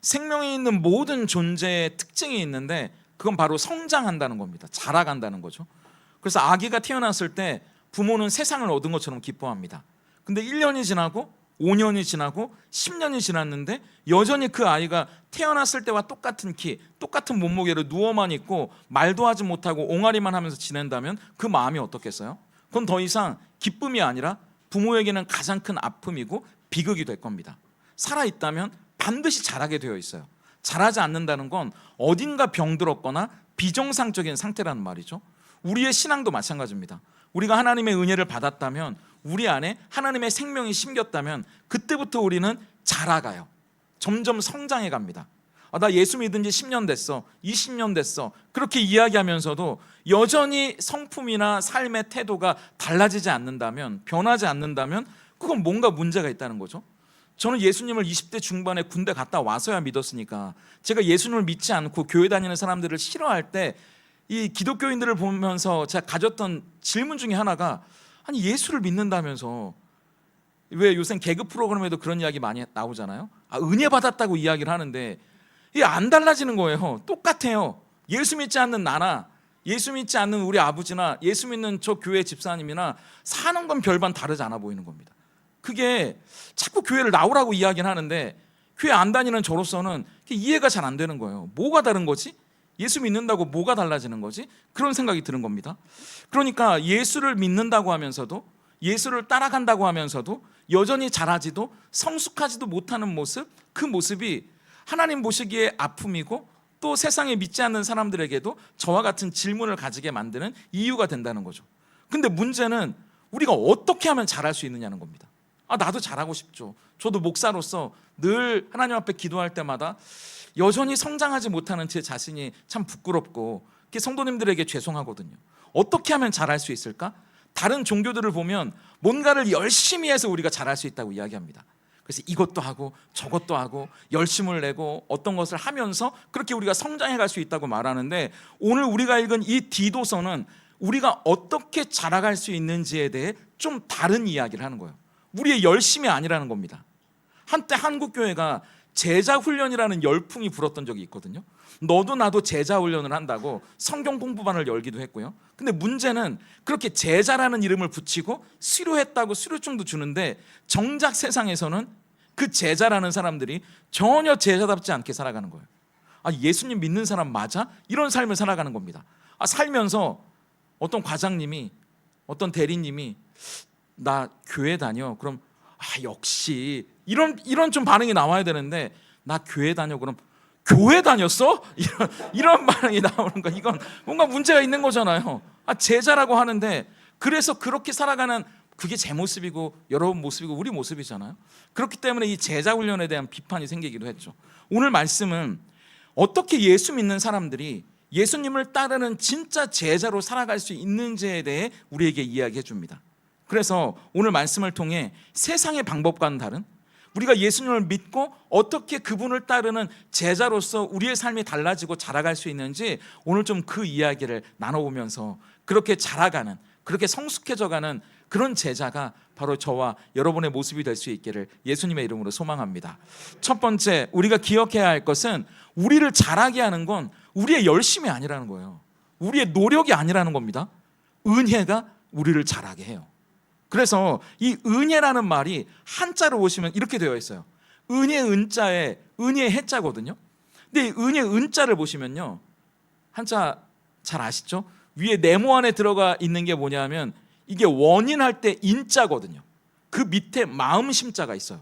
생명이 있는 모든 존재의 특징이 있는데 그건 바로 성장한다는 겁니다. 자라간다는 거죠. 그래서 아기가 태어났을 때 부모는 세상을 얻은 것처럼 기뻐합니다. 근데 1년이 지나고 5년이 지나고 10년이 지났는데 여전히 그 아이가 태어났을 때와 똑같은 키, 똑같은 몸무게로 누워만 있고 말도 하지 못하고 옹알이만 하면서 지낸다면 그 마음이 어떻겠어요? 그건 더 이상 기쁨이 아니라 부모에게는 가장 큰 아픔이고 비극이 될 겁니다. 살아있다면 반드시 자라게 되어 있어요. 자라지 않는다는 건 어딘가 병들었거나 비정상적인 상태라는 말이죠. 우리의 신앙도 마찬가지입니다. 우리가 하나님의 은혜를 받았다면, 우리 안에 하나님의 생명이 심겼다면 그때부터 우리는 자라가요. 점점 성장해 갑니다. 나 예수 믿은 지 10년 됐어, 20년 됐어, 그렇게 이야기하면서도 여전히 성품이나 삶의 태도가 달라지지 않는다면, 변하지 않는다면 그건 뭔가 문제가 있다는 거죠. 저는 예수님을 20대 중반에 군대 갔다 와서야 믿었으니까, 제가 예수님을 믿지 않고 교회 다니는 사람들을 싫어할 때 이 기독교인들을 보면서 제가 가졌던 질문 중에 하나가, 아니 예수를 믿는다면서, 왜 요새 개그 프로그램에도 그런 이야기 많이 나오잖아요. 은혜 받았다고 이야기를 하는데 이게 안 달라지는 거예요. 똑같아요. 예수 믿지 않는 나나 예수 믿지 않는 우리 아버지나 예수 믿는 저 교회 집사님이나 사는 건 별반 다르지 않아 보이는 겁니다. 그게 자꾸 교회를 나오라고 이야기는 하는데 교회 안 다니는 저로서는 이해가 잘 안 되는 거예요. 뭐가 다른 거지? 예수 믿는다고 뭐가 달라지는 거지? 그런 생각이 드는 겁니다. 그러니까 예수를 믿는다고 하면서도, 예수를 따라간다고 하면서도 여전히 자라지도 성숙하지도 못하는 모습, 그 모습이 하나님 보시기에 아픔이고 또 세상에 믿지 않는 사람들에게도 저와 같은 질문을 가지게 만드는 이유가 된다는 거죠. 근데 문제는 우리가 어떻게 하면 자랄 수 있느냐는 겁니다. 나도 잘하고 싶죠. 저도 목사로서 늘 하나님 앞에 기도할 때마다 여전히 성장하지 못하는 제 자신이 참 부끄럽고 성도님들에게 죄송하거든요. 어떻게 하면 잘할 수 있을까? 다른 종교들을 보면 뭔가를 열심히 해서 우리가 잘할 수 있다고 이야기합니다. 그래서 이것도 하고 저것도 하고 열심을 내고 어떤 것을 하면서 그렇게 우리가 성장해 갈 수 있다고 말하는데, 오늘 우리가 읽은 이 디도서는 우리가 어떻게 자라갈 수 있는지에 대해 좀 다른 이야기를 하는 거예요. 우리의 열심이 아니라는 겁니다. 한때 한국교회가 제자훈련이라는 열풍이 불었던 적이 있거든요. 너도 나도 제자훈련을 한다고 성경 공부반을 열기도 했고요. 근데 문제는 그렇게 제자라는 이름을 붙이고 수료했다고 수료증도 주는데, 정작 세상에서는 그 제자라는 사람들이 전혀 제자답지 않게 살아가는 거예요. 예수님 믿는 사람 맞아? 이런 삶을 살아가는 겁니다. 살면서 어떤 과장님이, 어떤 대리님이 나 교회 다녀. 그럼 역시 이런 좀 반응이 나와야 되는데, 나 교회 다녀. 그럼 교회 다녔어? 이런 반응이 나오는 거, 이건 뭔가 문제가 있는 거잖아요. 제자라고 하는데, 그래서 그렇게 살아가는, 그게 제 모습이고 여러분 모습이고 우리 모습이잖아요. 그렇기 때문에 이 제자 훈련에 대한 비판이 생기기도 했죠. 오늘 말씀은 어떻게 예수 믿는 사람들이 예수님을 따르는 진짜 제자로 살아갈 수 있는지에 대해 우리에게 이야기해 줍니다. 그래서 오늘 말씀을 통해 세상의 방법과는 다른, 우리가 예수님을 믿고 어떻게 그분을 따르는 제자로서 우리의 삶이 달라지고 자라갈 수 있는지 오늘 좀 그 이야기를 나눠보면서 그렇게 자라가는, 그렇게 성숙해져가는 그런 제자가 바로 저와 여러분의 모습이 될 수 있기를 예수님의 이름으로 소망합니다. 첫 번째, 우리가 기억해야 할 것은 우리를 자라게 하는 건 우리의 열심이 아니라는 거예요. 우리의 노력이 아니라는 겁니다. 은혜가 우리를 자라게 해요. 그래서 이 은혜라는 말이 한자로 보시면 이렇게 되어 있어요. 은혜 은자에 은혜 해자거든요. 근데 이 은혜 은자를 보시면요, 한자 잘 아시죠? 위에 네모 안에 들어가 있는 게 뭐냐면 이게 원인할 때 인자거든요. 그 밑에 마음 심자가 있어요.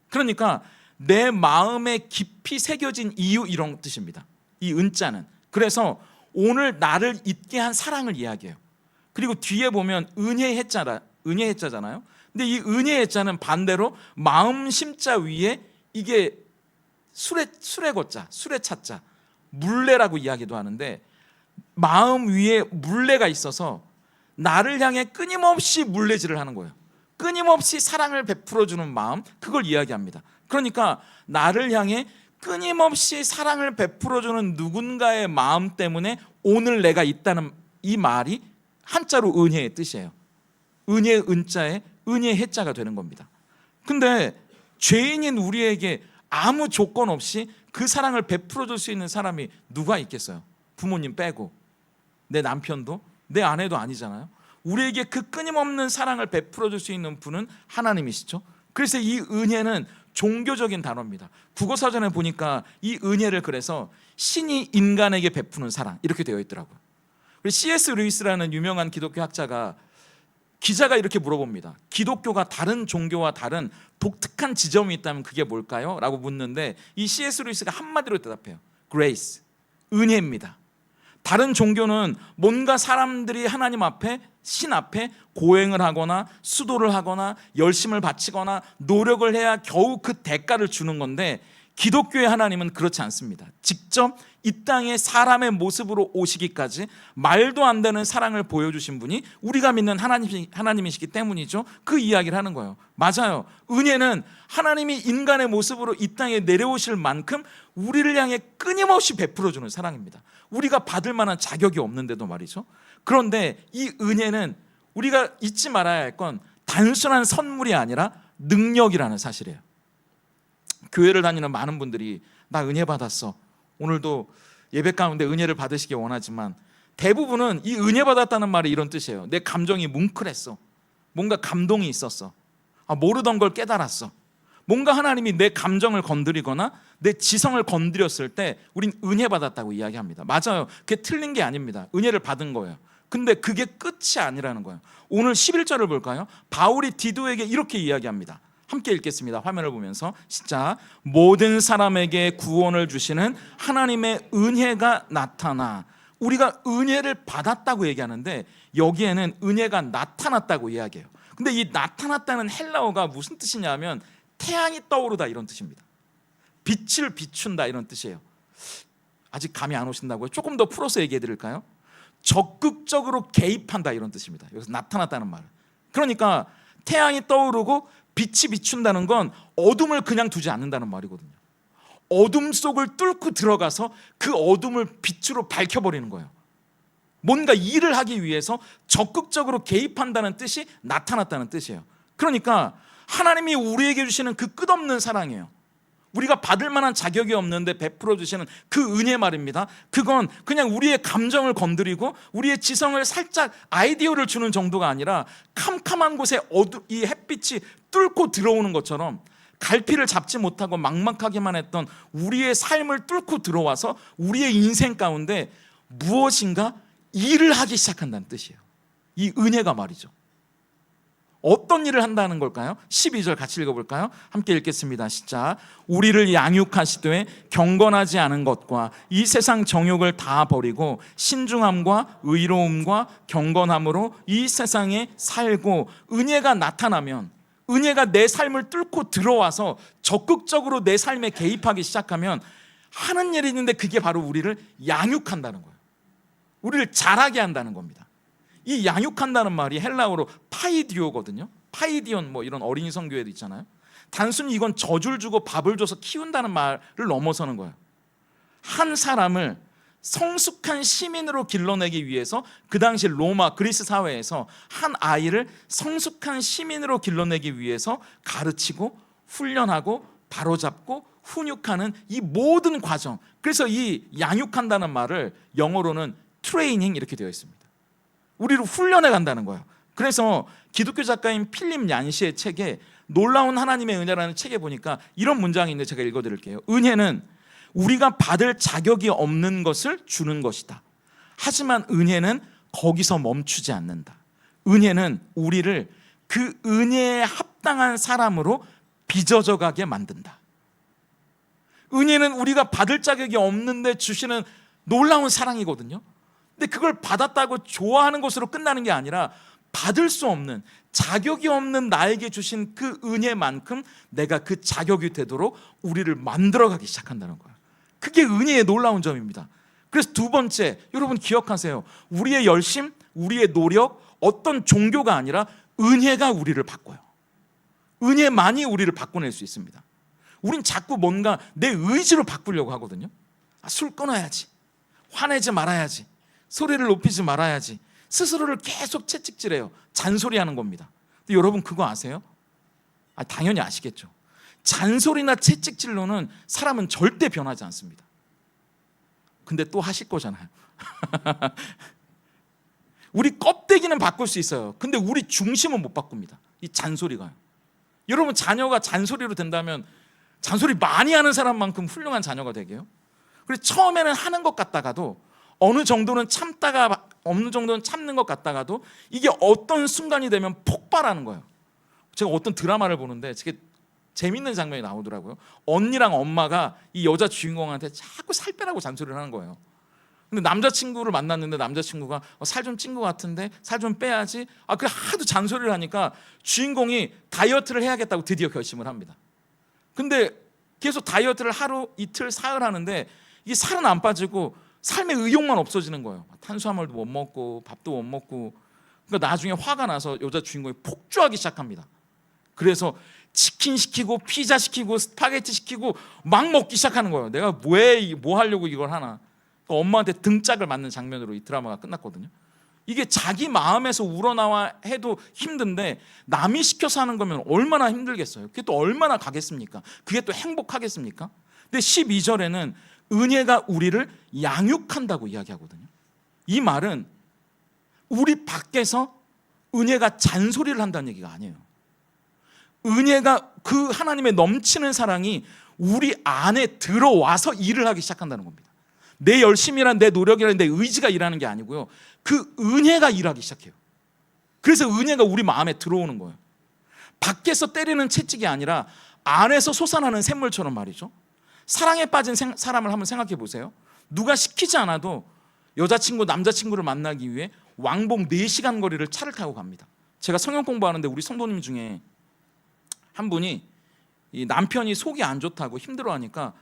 그러니까 내 마음에 깊이 새겨진 이유, 이런 뜻입니다. 이 은자는. 그래서 오늘 나를 잊게 한 사랑을 이야기해요. 그리고 뒤에 보면 은혜 해자잖아요. 근데 이 은혜 해자는 반대로 마음 심자 위에 이게 수레 거자, 수레 차자, 물레라고 이야기도 하는데, 마음 위에 물레가 있어서 나를 향해 끊임없이 물레질을 하는 거예요. 끊임없이 사랑을 베풀어주는 마음, 그걸 이야기합니다. 그러니까 나를 향해 끊임없이 사랑을 베풀어주는 누군가의 마음 때문에 오늘 내가 있다는 이 말이 한자로 은혜의 뜻이에요. 은혜 은자에 은혜 해자가 되는 겁니다. 근데 죄인인 우리에게 아무 조건 없이 그 사랑을 베풀어 줄 수 있는 사람이 누가 있겠어요? 부모님 빼고. 내 남편도 내 아내도 아니잖아요. 우리에게 그 끊임없는 사랑을 베풀어 줄 수 있는 분은 하나님이시죠. 그래서 이 은혜는 종교적인 단어입니다. 국어사전에 보니까 이 은혜를 그래서 신이 인간에게 베푸는 사랑 이렇게 되어 있더라고요. C.S. 루이스라는 유명한 기독교 학자가 기자가 이렇게 물어봅니다. 기독교가 다른 종교와 다른 독특한 지점이 있다면 그게 뭘까요? 라고 묻는데 이 C.S. 루이스가 한마디로 대답해요. Grace, 은혜입니다. 다른 종교는 뭔가 사람들이 하나님 앞에, 신 앞에 고행을 하거나 수도를 하거나 열심을 바치거나 노력을 해야 겨우 그 대가를 주는 건데 기독교의 하나님은 그렇지 않습니다. 직접 이 땅에 사람의 모습으로 오시기까지 말도 안 되는 사랑을 보여주신 분이 우리가 믿는 하나님이시기 때문이죠. 그 이야기를 하는 거예요. 맞아요. 은혜는 하나님이 인간의 모습으로 이 땅에 내려오실 만큼 우리를 향해 끊임없이 베풀어주는 사랑입니다. 우리가 받을 만한 자격이 없는데도 말이죠. 그런데 이 은혜는 우리가 잊지 말아야 할 건 단순한 선물이 아니라 능력이라는 사실이에요. 교회를 다니는 많은 분들이 나 은혜 받았어. 오늘도 예배 가운데 은혜를 받으시기 원하지만 대부분은 이 은혜 받았다는 말이 이런 뜻이에요. 내 감정이 뭉클했어. 뭔가 감동이 있었어. 모르던 걸 깨달았어. 뭔가 하나님이 내 감정을 건드리거나 내 지성을 건드렸을 때 우린 은혜 받았다고 이야기합니다. 맞아요. 그게 틀린 게 아닙니다. 은혜를 받은 거예요. 근데 그게 끝이 아니라는 거예요. 오늘 11절을 볼까요? 바울이 디도에게 이렇게 이야기합니다. 함께 읽겠습니다. 화면을 보면서 시작. 모든 사람에게 구원을 주시는 하나님의 은혜가 나타나. 우리가 은혜를 받았다고 얘기하는데 여기에는 은혜가 나타났다고 이야기해요. 근데 이 나타났다는 헬라어가 무슨 뜻이냐면 태양이 떠오르다 이런 뜻입니다. 빛을 비춘다 이런 뜻이에요. 아직 감이 안 오신다고요? 조금 더 풀어서 얘기해 드릴까요? 적극적으로 개입한다 이런 뜻입니다. 여기서 나타났다는 말은. 그러니까 태양이 떠오르고 빛이 비춘다는 건 어둠을 그냥 두지 않는다는 말이거든요. 어둠 속을 뚫고 들어가서 그 어둠을 빛으로 밝혀버리는 거예요. 뭔가 일을 하기 위해서 적극적으로 개입한다는 뜻이 나타났다는 뜻이에요. 그러니까 하나님이 우리에게 주시는 그 끝없는 사랑이에요. 우리가 받을 만한 자격이 없는데 베풀어 주시는 그 은혜 말입니다. 그건 그냥 우리의 감정을 건드리고 우리의 지성을 살짝 아이디어를 주는 정도가 아니라 캄캄한 곳에 이 햇빛이 뚫고 들어오는 것처럼 갈피를 잡지 못하고 막막하게만 했던 우리의 삶을 뚫고 들어와서 우리의 인생 가운데 무엇인가 일을 하기 시작한다는 뜻이에요. 이 은혜가 말이죠. 어떤 일을 한다는 걸까요? 12절 같이 읽어볼까요? 함께 읽겠습니다. 시작. 우리를 양육하시되 경건하지 않은 것과 이 세상 정욕을 다 버리고 신중함과 의로움과 경건함으로 이 세상에 살고. 은혜가 나타나면, 은혜가 내 삶을 뚫고 들어와서 적극적으로 내 삶에 개입하기 시작하면 하는 일이 있는데 그게 바로 우리를 양육한다는 거예요. 우리를 자라게 한다는 겁니다. 이 양육한다는 말이 헬라어로 파이디오거든요. 파이디온 뭐 이런 어린이 성교회도 있잖아요. 단순히 이건 젖을 주고 밥을 줘서 키운다는 말을 넘어서는 거예요. 한 사람을 성숙한 시민으로 길러내기 위해서 그 당시 로마 그리스 사회에서 한 아이를 성숙한 시민으로 길러내기 위해서 가르치고 훈련하고 바로잡고 훈육하는 이 모든 과정. 그래서 이 양육한다는 말을 영어로는 트레이닝 이렇게 되어 있습니다. 우리를 훈련해 간다는 거예요. 그래서 기독교 작가인 필립 얀시의 책에 놀라운 하나님의 은혜라는 책에 보니까 이런 문장이 있는데 제가 읽어드릴게요. 은혜는 우리가 받을 자격이 없는 것을 주는 것이다. 하지만 은혜는 거기서 멈추지 않는다. 은혜는 우리를 그 은혜에 합당한 사람으로 빚어져 가게 만든다. 은혜는 우리가 받을 자격이 없는데 주시는 놀라운 사랑이거든요. 근데 그걸 받았다고 좋아하는 것으로 끝나는 게 아니라 받을 수 없는, 자격이 없는 나에게 주신 그 은혜만큼 내가 그 자격이 되도록 우리를 만들어가기 시작한다는 거예요. 그게 은혜의 놀라운 점입니다. 그래서 두 번째, 여러분 기억하세요. 우리의 열심, 우리의 노력, 어떤 종교가 아니라 은혜가 우리를 바꿔요. 은혜만이 우리를 바꿔낼 수 있습니다. 우린 자꾸 뭔가 내 의지로 바꾸려고 하거든요. 술 끊어야지, 화내지 말아야지, 소리를 높이지 말아야지, 스스로를 계속 채찍질해요. 잔소리하는 겁니다. 근데 여러분 그거 아세요? 당연히 아시겠죠. 잔소리나 채찍질로는 사람은 절대 변하지 않습니다. 근데 또 하실 거잖아요. 우리 껍데기는 바꿀 수 있어요. 근데 우리 중심은 못 바꿉니다. 이 잔소리가요. 여러분, 자녀가 잔소리로 된다면 잔소리 많이 하는 사람만큼 훌륭한 자녀가 되게요. 그래서 처음에는 하는 것 같다가도 어느 정도는 참다가 어느 정도는 참는 것 같다가도 이게 어떤 순간이 되면 폭발하는 거예요. 제가 어떤 드라마를 보는데 되게 재밌는 장면이 나오더라고요. 언니랑 엄마가 이 여자 주인공한테 자꾸 살 빼라고 잔소리를 하는 거예요. 근데 남자친구를 만났는데 남자친구가 살 좀 찐 것 같은데 살 좀 빼야지. 그래 하도 잔소리를 하니까 주인공이 다이어트를 해야겠다고 드디어 결심을 합니다. 근데 계속 다이어트를 하루 이틀 사흘 하는데 이게 살은 안 빠지고 삶의 의욕만 없어지는 거예요. 탄수화물도 못 먹고 밥도 못 먹고. 그러니까 나중에 화가 나서 여자 주인공이 폭주하기 시작합니다. 그래서 치킨 시키고 피자 시키고 스파게티 시키고 막 먹기 시작하는 거예요. 내가 뭐 하려고 이걸 하나. 엄마한테 등짝을 맞는 장면으로 이 드라마가 끝났거든요. 이게 자기 마음에서 우러나와 해도 힘든데 남이 시켜서 하는 거면 얼마나 힘들겠어요. 그게 또 얼마나 가겠습니까? 그게 또 행복하겠습니까? 근데 12절에는 은혜가 우리를 양육한다고 이야기하거든요. 이 말은 우리 밖에서 은혜가 잔소리를 한다는 얘기가 아니에요. 은혜가 그 하나님의 넘치는 사랑이 우리 안에 들어와서 일을 하기 시작한다는 겁니다. 내 열심이란 내 노력이란 내 의지가 일하는 게 아니고요, 그 은혜가 일하기 시작해요. 그래서 은혜가 우리 마음에 들어오는 거예요. 밖에서 때리는 채찍이 아니라 안에서 솟아나는 샘물처럼 말이죠. 사랑에 빠진 사람을 한번 생각해 보세요. 누가 시키지 않아도 여자친구 남자친구를 만나기 위해 왕복 4시간 거리를 차를 타고 갑니다. 제가 성경 공부하는데 우리 성도님 중에 한 분이 이 남편이 속이 안 좋다고 힘들어하니까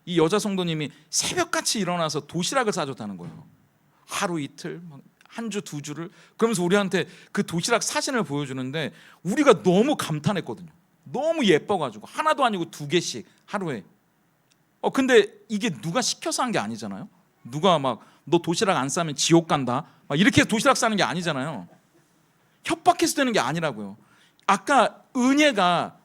이 여자 성도님이 새벽같이 일어나서 도시락을 싸줬다는 거예요. 하루 이틀, 한 주, 2주를. 그러면서 우리한테 그 도시락 사진을 보여주는데 우리가 너무 감탄했거든요. 너무 예뻐가지고 하나도 아니고 2개씩 하루에. 근데 이게 누가 시켜서 한 게 아니잖아요. 누가 막 너 도시락 안 싸면 지옥 간다 막 이렇게 도시락 싸는 게 아니잖아요. 협박해서 되는 게 아니라고요. 아까 은혜가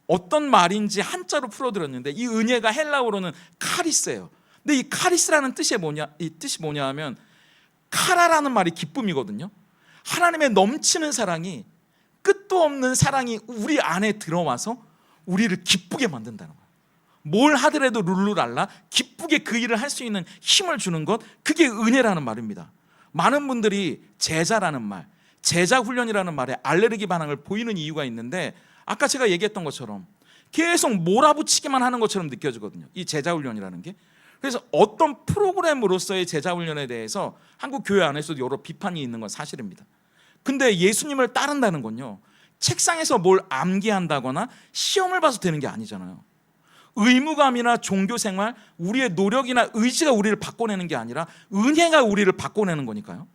어떤 말인지 한자로 풀어드렸는데 이 은혜가 헬라어로는 카리스예요. 근데 이 카리스라는 뜻이 뭐냐 하면 카라라는 말이 기쁨이거든요. 하나님의 넘치는 사랑이, 끝도 없는 사랑이 우리 안에 들어와서 우리를 기쁘게 만든다는 거예요. 뭘 하더라도 룰루랄라 기쁘게 그 일을 할 수 있는 힘을 주는 것, 그게 은혜라는 말입니다. 많은 분들이 제자라는 말, 제자 훈련이라는 말에 알레르기 반응을 보이는 이유가 있는데 아까 제가 얘기했던 것처럼 계속 몰아붙이기만 하는 것처럼 느껴지거든요, 이 제자 훈련이라는 게. 그래서 어떤 프로그램으로서의 제자 훈련에 대해서 한국 교회 안에서도 여러 비판이 있는 건 사실입니다. 근데 예수님을 따른다는 건요, 책상에서 뭘 암기한다거나 시험을 봐서 되는 게 아니잖아요. 의무감이나 종교생활, 우리의 노력이나 의지가 우리를 바꿔내는 게 아니라 은혜가 우리를 바꿔내는 거니까요.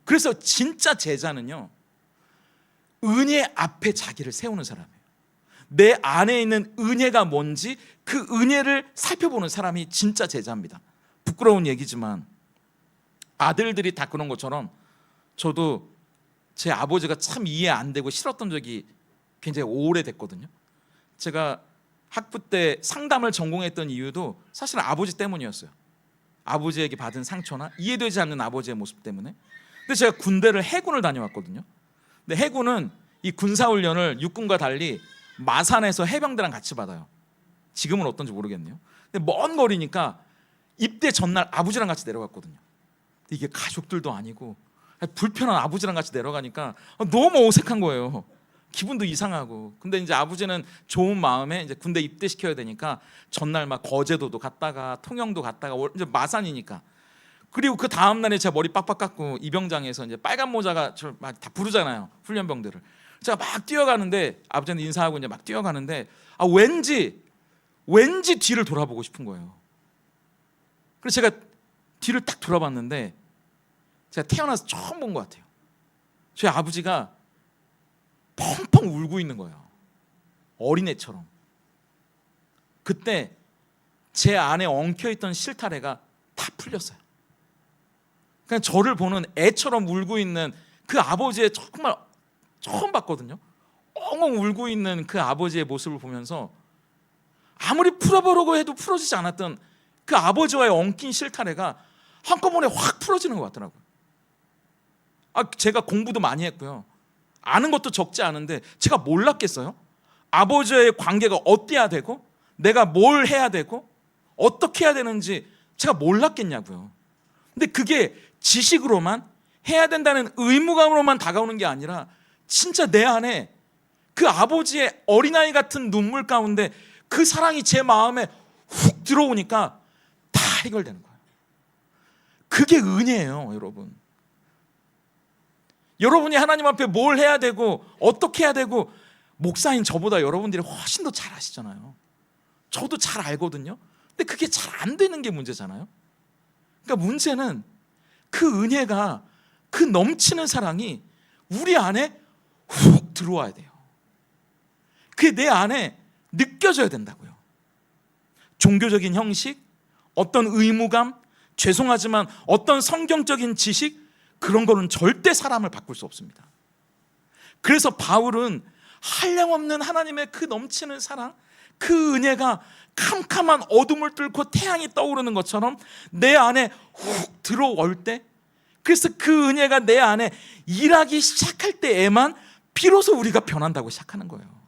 그래서 진짜 제자는요, 은혜 앞에 자기를 세우는 사람이에요. 내 안에 있는 은혜가 뭔지 그 은혜를 살펴보는 사람이 진짜 제자입니다. 부끄러운 얘기지만 아들들이 다 그런 것처럼 저도 제 아버지가 참 이해 안 되고 싫었던 적이 굉장히 오래됐거든요. 제가 학부 때 상담을 전공했던 이유도 사실은 아버지 때문이었어요. 아버지에게 받은 상처나 이해되지 않는 아버지의 모습 때문에. 근데 제가 군대를 해군을 다녀왔거든요. 근데 해군은 이 군사훈련을 육군과 달리 마산에서 해병대랑 같이 받아요. 지금은 어떤지 모르겠네요. 근데 먼 거리니까 입대 전날 아버지랑 같이 내려갔거든요. 근데 이게 가족들도 아니고 불편한 아버지랑 같이 내려가니까 너무 어색한 거예요. 기분도 이상하고. 근데 이제 아버지는 좋은 마음에 이제 군대 입대시켜야 되니까 전날 막 거제도도 갔다가 통영도 갔다가 이제 마산이니까. 그리고 그 다음 날에 제가 머리 빡빡 깎고 입영장에서 이제 빨간 모자가 저 막 다 부르잖아요, 훈련병들을. 제가 막 뛰어가는데 아버지한테 인사하고 이제 막 뛰어가는데 왠지 뒤를 돌아보고 싶은 거예요. 그래서 제가 뒤를 딱 돌아봤는데 제가 태어나서 처음 본 것 같아요. 저희 아버지가 펑펑 울고 있는 거예요, 어린애처럼. 그때 제 안에 엉켜있던 실타래가 다 풀렸어요. 그냥 저를 보는 애처럼 울고 있는 그 아버지의 정말 처음 봤거든요. 엉엉 울고 있는 그 아버지의 모습을 보면서 아무리 풀어보려고 해도 풀어지지 않았던 그 아버지와의 엉킨 실타래가 한꺼번에 확 풀어지는 것 같더라고요. 제가 공부도 많이 했고요, 아는 것도 적지 않은데 제가 몰랐겠어요? 아버지와의 관계가 어때야 되고 내가 뭘 해야 되고 어떻게 해야 되는지 제가 몰랐겠냐고요. 근데 그게 지식으로만 해야 된다는 의무감으로만 다가오는 게 아니라 진짜 내 안에 그 아버지의 어린아이 같은 눈물 가운데 그 사랑이 제 마음에 훅 들어오니까 다 해결되는 거예요. 그게 은혜예요, 여러분. 여러분이 하나님 앞에 뭘 해야 되고 어떻게 해야 되고 목사인 저보다 여러분들이 훨씬 더 잘 아시잖아요. 저도 잘 알거든요. 근데 그게 잘 안 되는 게 문제잖아요. 그러니까 문제는 그 은혜가, 그 넘치는 사랑이 우리 안에 훅 들어와야 돼요. 그게 내 안에 느껴져야 된다고요. 종교적인 형식, 어떤 의무감, 죄송하지만 어떤 성경적인 지식, 그런 거는 절대 사람을 바꿀 수 없습니다. 그래서 바울은 한량없는 하나님의 그 넘치는 사랑, 그 은혜가 캄캄한 어둠을 뚫고 태양이 떠오르는 것처럼 내 안에 훅 들어올 때, 그래서 그 은혜가 내 안에 일하기 시작할 때에만 비로소 우리가 변한다고 시작하는 거예요.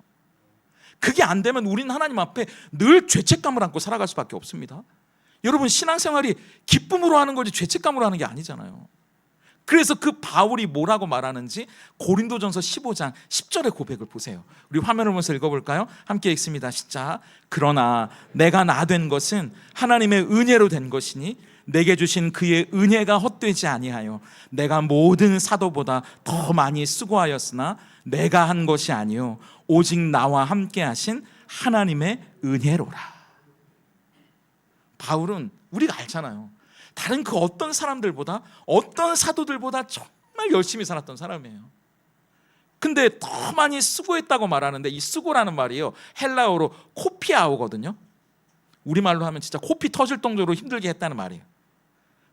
그게 안 되면 우리는 하나님 앞에 늘 죄책감을 안고 살아갈 수밖에 없습니다. 여러분, 신앙생활이 기쁨으로 하는 거지 죄책감으로 하는 게 아니잖아요. 그래서 그 바울이 뭐라고 말하는지 고린도전서 15장 10절의 고백을 보세요. 우리 화면을 보면서 읽어볼까요? 함께 읽습니다. 시작. 그러나 내가 나 된 것은 하나님의 은혜로 된 것이니 내게 주신 그의 은혜가 헛되지 아니하여 내가 모든 사도보다 더 많이 수고하였으나 내가 한 것이 아니요 오직 나와 함께 하신 하나님의 은혜로라. 바울은 우리가 알잖아요. 다른 그 어떤 사람들보다, 어떤 사도들보다 정말 열심히 살았던 사람이에요. 근데 더 많이 수고했다고 말하는데, 이 수고라는 말이요, 헬라어로 코피아오거든요. 우리말로 하면 진짜 코피 터질 정도로 힘들게 했다는 말이에요.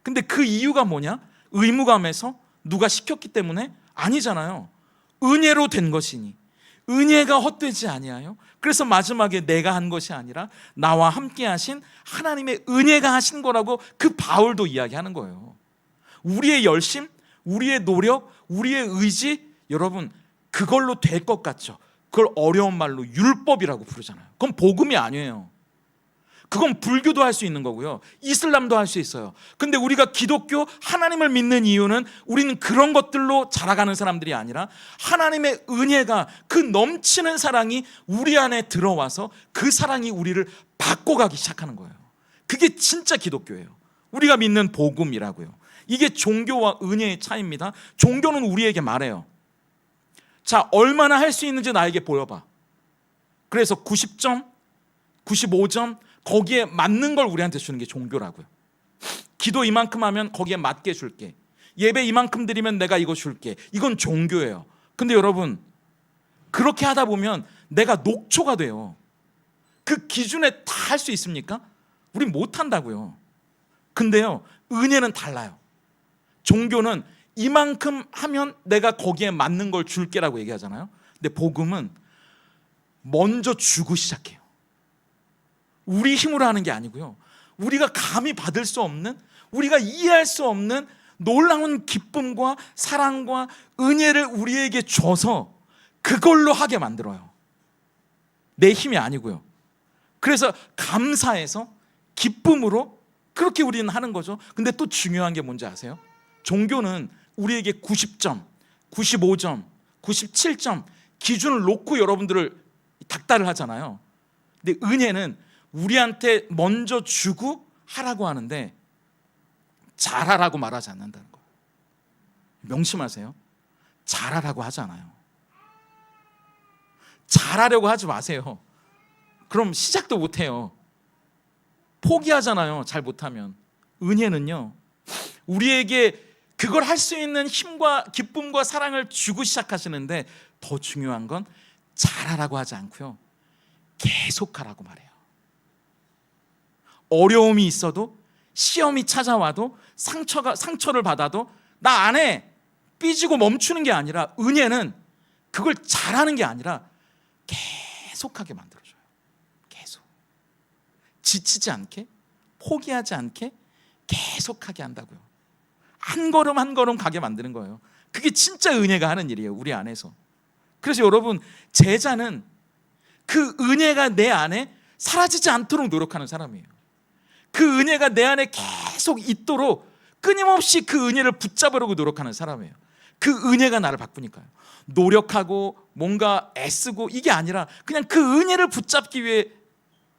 근데 그 이유가 뭐냐? 의무감에서 누가 시켰기 때문에? 아니잖아요. 은혜로 된 것이니 은혜가 헛되지 아니하여, 그래서 마지막에 내가 한 것이 아니라 나와 함께 하신 하나님의 은혜가 하신 거라고 그 바울도 이야기하는 거예요. 우리의 열심, 우리의 노력, 우리의 의지, 여러분 그걸로 될 것 같죠? 그걸 어려운 말로 율법이라고 부르잖아요. 그건 복음이 아니에요. 그건 불교도 할 수 있는 거고요, 이슬람도 할 수 있어요. 근데 우리가 기독교 하나님을 믿는 이유는 우리는 그런 것들로 자라가는 사람들이 아니라 하나님의 은혜가, 그 넘치는 사랑이 우리 안에 들어와서 그 사랑이 우리를 바꿔가기 시작하는 거예요. 그게 진짜 기독교예요. 우리가 믿는 복음이라고요. 이게 종교와 은혜의 차이입니다. 종교는 우리에게 말해요. 자, 얼마나 할 수 있는지 나에게 보여봐. 그래서 90점, 95점 거기에 맞는 걸 우리한테 주는 게 종교라고요. 기도 이만큼 하면 거기에 맞게 줄게, 예배 이만큼 드리면 내가 이거 줄게, 이건 종교예요. 근데 여러분, 그렇게 하다 보면 내가 녹초가 돼요. 그 기준에 다 할 수 있습니까? 우린 못한다고요. 근데요, 은혜는 달라요. 종교는 이만큼 하면 내가 거기에 맞는 걸 줄게라고 얘기하잖아요. 근데 복음은 먼저 주고 시작해요. 우리 힘으로 하는 게 아니고요, 우리가 감히 받을 수 없는, 우리가 이해할 수 없는 놀라운 기쁨과 사랑과 은혜를 우리에게 줘서 그걸로 하게 만들어요. 내 힘이 아니고요. 그래서 감사해서 기쁨으로 그렇게 우리는 하는 거죠. 근데 또 중요한 게 뭔지 아세요? 종교는 우리에게 90점, 95점, 97점 기준을 놓고 여러분들을 닥달을 하잖아요. 근데 은혜는 우리한테 먼저 주고 하라고 하는데 잘하라고 말하지 않는다는 거예요. 명심하세요. 잘하라고 하지 않아요. 잘하려고 하지 마세요. 그럼 시작도 못해요. 포기하잖아요, 잘 못하면. 은혜는요, 우리에게 그걸 할 수 있는 힘과 기쁨과 사랑을 주고 시작하시는데, 더 중요한 건 잘하라고 하지 않고요, 계속하라고 말해요. 어려움이 있어도, 시험이 찾아와도, 상처를 받아도 나 안에 삐지고 멈추는 게 아니라, 은혜는 그걸 잘하는 게 아니라 계속하게 만들어줘요. 계속. 지치지 않게, 포기하지 않게 계속하게 한다고요. 한 걸음 한 걸음 가게 만드는 거예요. 그게 진짜 은혜가 하는 일이에요, 우리 안에서. 그래서 여러분, 제자는 그 은혜가 내 안에 사라지지 않도록 노력하는 사람이에요. 그 은혜가 내 안에 계속 있도록 끊임없이 그 은혜를 붙잡으려고 노력하는 사람이에요. 그 은혜가 나를 바꾸니까요. 노력하고 뭔가 애쓰고 이게 아니라 그냥 그 은혜를 붙잡기 위해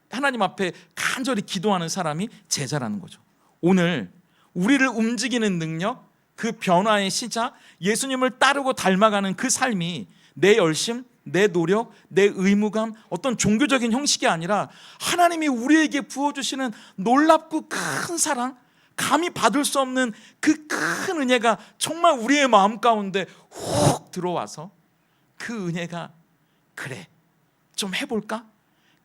하나님 앞에 간절히 기도하는 사람이 제자라는 거죠. 오늘 우리를 움직이는 능력, 그 변화의 시작, 예수님을 따르고 닮아가는 그 삶이 내 열심, 내 노력, 내 의무감, 어떤 종교적인 형식이 아니라 하나님이 우리에게 부어주시는 놀랍고 큰 사랑, 감히 받을 수 없는 그 큰 은혜가 정말 우리의 마음 가운데 훅 들어와서 그 은혜가 그래, 좀 해볼까?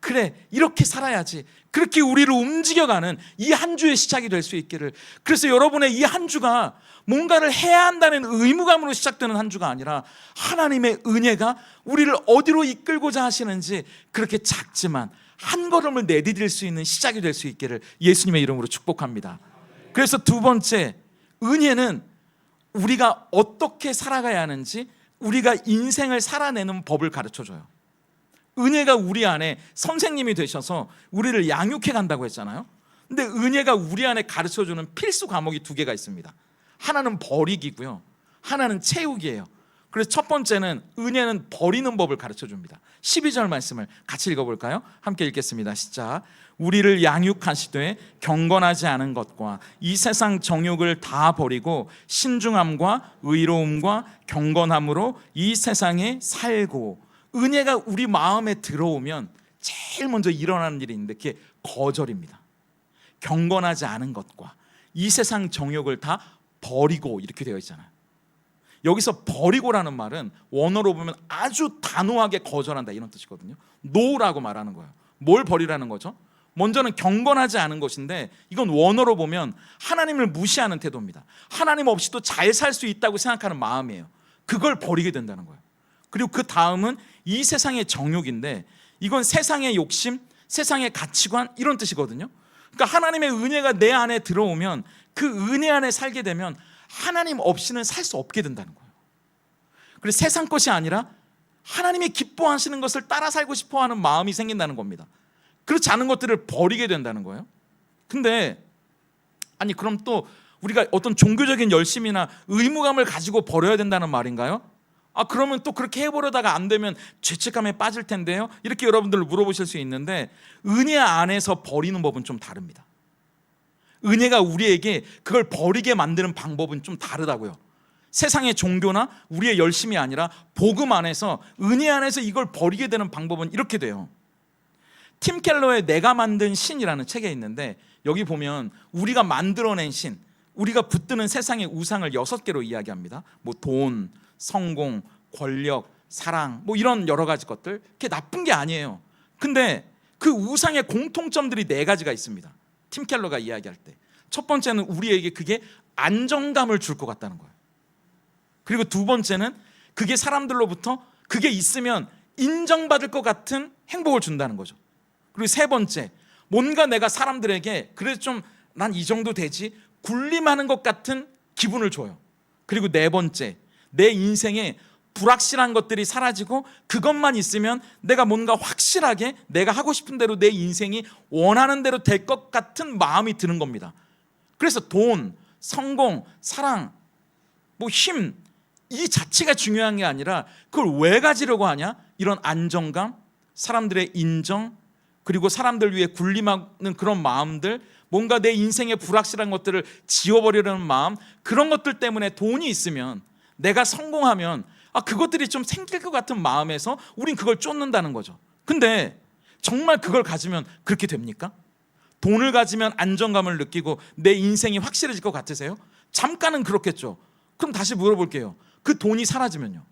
그래, 이렇게 살아야지. 그렇게 우리를 움직여가는 이 한 주의 시작이 될 수 있기를. 그래서 여러분의 이 한 주가 뭔가를 해야 한다는 의무감으로 시작되는 한 주가 아니라 하나님의 은혜가 우리를 어디로 이끌고자 하시는지 그렇게 작지만 한 걸음을 내디딜 수 있는 시작이 될 수 있기를 예수님의 이름으로 축복합니다. 그래서 두 번째, 은혜는 우리가 어떻게 살아가야 하는지, 우리가 인생을 살아내는 법을 가르쳐줘요. 은혜가 우리 안에 선생님이 되셔서 우리를 양육해 간다고 했잖아요. 근데 은혜가 우리 안에 가르쳐주는 필수 과목이 두 개가 있습니다. 하나는 버리기고요, 하나는 채우기예요. 그래서 첫 번째는 은혜는 버리는 법을 가르쳐줍니다. 12절 말씀을 같이 읽어볼까요? 함께 읽겠습니다. 시작. 우리를 양육하시되 경건하지 않은 것과 이 세상 정욕을 다 버리고 신중함과 의로움과 경건함으로 이 세상에 살고. 은혜가 우리 마음에 들어오면 제일 먼저 일어나는 일이 있는데 그게 거절입니다. 경건하지 않은 것과 이 세상 정욕을 다 버리고 이렇게 되어 있잖아요. 여기서 버리고라는 말은 원어로 보면 아주 단호하게 거절한다 이런 뜻이거든요. 노라고 말하는 거예요. 뭘 버리라는 거죠? 먼저는 경건하지 않은 것인데 이건 원어로 보면 하나님을 무시하는 태도입니다. 하나님 없이도 잘 살 수 있다고 생각하는 마음이에요. 그걸 버리게 된다는 거예요. 그리고 그 다음은 이 세상의 정욕인데 이건 세상의 욕심, 세상의 가치관 이런 뜻이거든요. 그러니까 하나님의 은혜가 내 안에 들어오면 그 은혜 안에 살게 되면 하나님 없이는 살 수 없게 된다는 거예요. 그래서 세상 것이 아니라 하나님이 기뻐하시는 것을 따라 살고 싶어하는 마음이 생긴다는 겁니다. 그렇지 않은 것들을 버리게 된다는 거예요. 근데 아니 그럼 또 우리가 어떤 종교적인 열심이나 의무감을 가지고 버려야 된다는 말인가요? 그러면 또 그렇게 해보려다가 안 되면 죄책감에 빠질 텐데요. 이렇게 여러분들 물어보실 수 있는데 은혜 안에서 버리는 법은 좀 다릅니다. 은혜가 우리에게 그걸 버리게 만드는 방법은 좀 다르다고요. 세상의 종교나 우리의 열심이 아니라 복음 안에서, 은혜 안에서 이걸 버리게 되는 방법은 이렇게 돼요. 팀 켈러의 내가 만든 신이라는 책에 있는데 여기 보면 우리가 만들어낸 신, 우리가 붙드는 세상의 우상을 6개로 이야기합니다. 뭐 돈, 성공, 권력, 사랑, 뭐 이런 여러 가지 것들, 그게 나쁜 게 아니에요. 근데 그 우상의 공통점들이 4가지가 있습니다. 팀 켈러가 이야기할 때 첫 번째는 우리에게 그게 안정감을 줄 것 같다는 거예요. 그리고 두 번째는 그게 사람들로부터 그게 있으면 인정받을 것 같은 행복을 준다는 거죠. 그리고 세 번째, 뭔가 내가 사람들에게 그래도 좀 난 이 정도 되지 군림하는 것 같은 기분을 줘요. 그리고 네 번째, 내 인생에 불확실한 것들이 사라지고 그것만 있으면 내가 뭔가 확실하게 내가 하고 싶은 대로 내 인생이 원하는 대로 될 것 같은 마음이 드는 겁니다. 그래서 돈, 성공, 사랑, 뭐 힘, 이 자체가 중요한 게 아니라 그걸 왜 가지려고 하냐? 이런 안정감, 사람들의 인정, 그리고 사람들 위해 군림하는 그런 마음들, 뭔가 내 인생의 불확실한 것들을 지워버리려는 마음, 그런 것들 때문에 돈이 있으면, 내가 성공하면 그것들이 좀 생길 것 같은 마음에서 우린 그걸 쫓는다는 거죠. 근데 정말 그걸 가지면 그렇게 됩니까? 돈을 가지면 안정감을 느끼고 내 인생이 확실해질 것 같으세요? 잠깐은 그렇겠죠. 그럼 다시 물어볼게요. 그 돈이 사라지면요?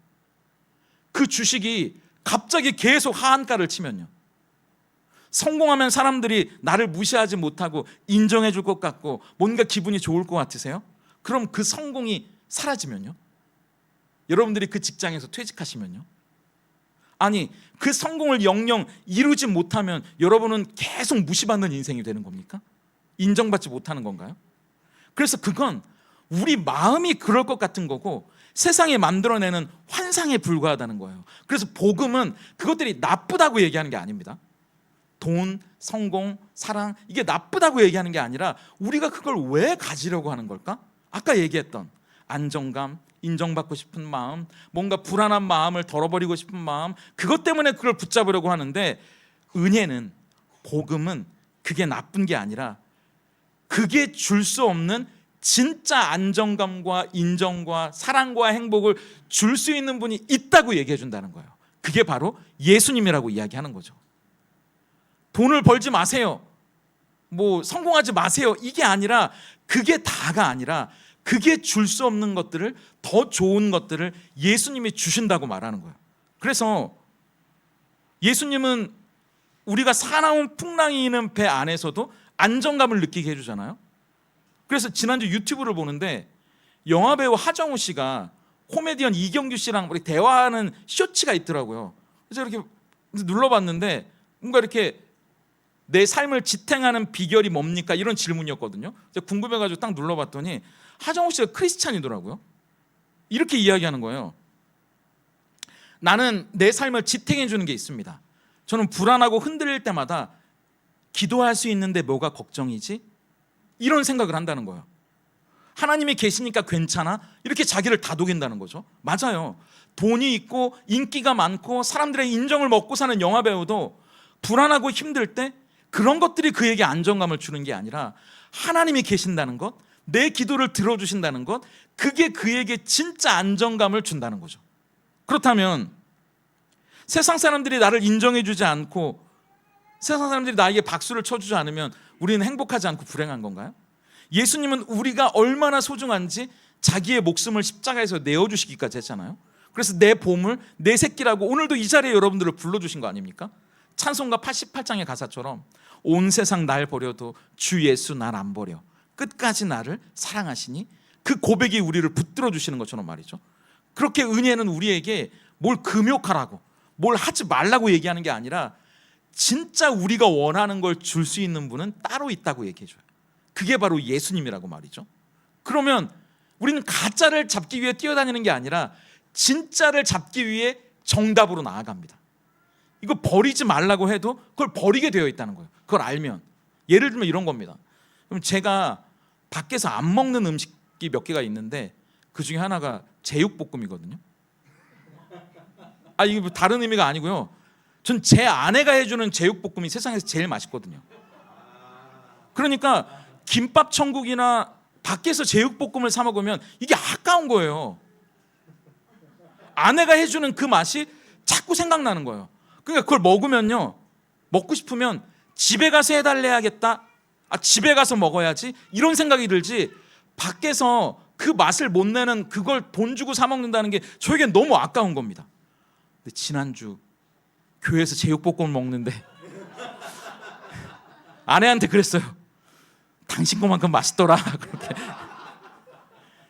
그 주식이 갑자기 계속 하한가를 치면요? 성공하면 사람들이 나를 무시하지 못하고 인정해 줄 것 같고 뭔가 기분이 좋을 것 같으세요? 그럼 그 성공이 사라지면요? 여러분들이 그 직장에서 퇴직하시면요? 아니, 그 성공을 영영 이루지 못하면 여러분은 계속 무시받는 인생이 되는 겁니까? 인정받지 못하는 건가요? 그래서 그건 우리 마음이 그럴 것 같은 거고 세상에 만들어내는 환상에 불과하다는 거예요. 그래서 복음은 그것들이 나쁘다고 얘기하는 게 아닙니다. 돈, 성공, 사랑, 이게 나쁘다고 얘기하는 게 아니라 우리가 그걸 왜 가지려고 하는 걸까? 아까 얘기했던 안정감, 인정받고 싶은 마음, 뭔가 불안한 마음을 덜어버리고 싶은 마음, 그것 때문에 그걸 붙잡으려고 하는데, 은혜는, 복음은 그게 나쁜 게 아니라 그게 줄 수 없는 진짜 안정감과 인정과 사랑과 행복을 줄 수 있는 분이 있다고 얘기해 준다는 거예요. 그게 바로 예수님이라고 이야기하는 거죠. 돈을 벌지 마세요, 뭐 성공하지 마세요, 이게 아니라, 그게 다가 아니라 그게 줄 수 없는 것들을, 더 좋은 것들을 예수님이 주신다고 말하는 거예요. 그래서 예수님은 우리가 사나운 풍랑이 있는 배 안에서도 안정감을 느끼게 해주잖아요. 그래서 지난주 유튜브를 보는데 영화배우 하정우 씨가 코미디언 이경규 씨랑 대화하는 쇼츠가 있더라고요. 그래서 이렇게 눌러봤는데 뭔가 이렇게 내 삶을 지탱하는 비결이 뭡니까? 이런 질문이었거든요. 제가 궁금해가지고 딱 눌러봤더니 하정우 씨가 크리스찬이더라고요. 이렇게 이야기하는 거예요. 나는 내 삶을 지탱해 주는 게 있습니다. 저는 불안하고 흔들릴 때마다 기도할 수 있는데 뭐가 걱정이지? 이런 생각을 한다는 거예요. 하나님이 계시니까 괜찮아? 이렇게 자기를 다독인다는 거죠. 맞아요. 돈이 있고 인기가 많고 사람들의 인정을 먹고 사는 영화배우도 불안하고 힘들 때 그런 것들이 그에게 안정감을 주는 게 아니라 하나님이 계신다는 것, 내 기도를 들어주신다는 것, 그게 그에게 진짜 안정감을 준다는 거죠. 그렇다면 세상 사람들이 나를 인정해 주지 않고 세상 사람들이 나에게 박수를 쳐주지 않으면 우리는 행복하지 않고 불행한 건가요? 예수님은 우리가 얼마나 소중한지 자기의 목숨을 십자가에서 내어주시기까지 했잖아요. 그래서 내 보물, 내 새끼라고 오늘도 이 자리에 여러분들을 불러주신 거 아닙니까? 찬송가 88장의 가사처럼 온 세상 날 버려도 주 예수 날 안 버려 끝까지 나를 사랑하시니, 그 고백이 우리를 붙들어 주시는 것처럼 말이죠. 그렇게 은혜는 우리에게 뭘 금욕하라고, 뭘 하지 말라고 얘기하는 게 아니라 진짜 우리가 원하는 걸 줄 수 있는 분은 따로 있다고 얘기해줘요. 그게 바로 예수님이라고 말이죠. 그러면 우리는 가짜를 잡기 위해 뛰어다니는 게 아니라 진짜를 잡기 위해 정답으로 나아갑니다. 이거 버리지 말라고 해도 그걸 버리게 되어 있다는 거예요. 그걸 알면. 예를 들면 이런 겁니다. 그럼 제가 밖에서 안 먹는 음식이 몇 개가 있는데 그 중에 하나가 제육볶음이거든요. 이게 뭐 다른 의미가 아니고요. 전 제 아내가 해주는 제육볶음이 세상에서 제일 맛있거든요. 그러니까 김밥 천국이나 밖에서 제육볶음을 사 먹으면 이게 아까운 거예요. 아내가 해주는 그 맛이 자꾸 생각나는 거예요. 그러니까 그걸 먹으면요, 먹고 싶으면 집에 가서 해달래야겠다, 집에 가서 먹어야지, 이런 생각이 들지, 밖에서 그 맛을 못 내는 그걸 돈 주고 사 먹는다는 게 저에겐 너무 아까운 겁니다. 근데 지난주 교회에서 제육볶음을 먹는데 아내한테 그랬어요. 당신 것만큼 맛있더라. 그렇게.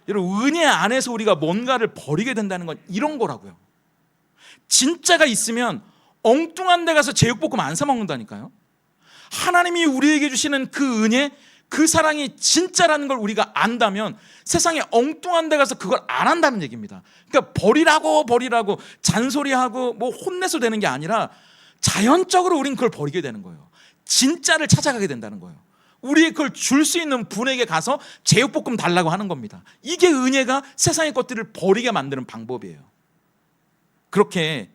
여러분, 은혜 안에서 우리가 뭔가를 버리게 된다는 건 이런 거라고요. 진짜가 있으면 엉뚱한 데 가서 제육볶음 안 사 먹는다니까요. 하나님이 우리에게 주시는 그 은혜, 그 사랑이 진짜라는 걸 우리가 안다면 세상에 엉뚱한 데 가서 그걸 안 한다는 얘기입니다. 그러니까 버리라고 잔소리하고 뭐 혼내서 되는 게 아니라 자연적으로 우린 그걸 버리게 되는 거예요. 진짜를 찾아가게 된다는 거예요. 우리 그걸 줄 수 있는 분에게 가서 제육볶음 달라고 하는 겁니다. 이게 은혜가 세상의 것들을 버리게 만드는 방법이에요. 그렇게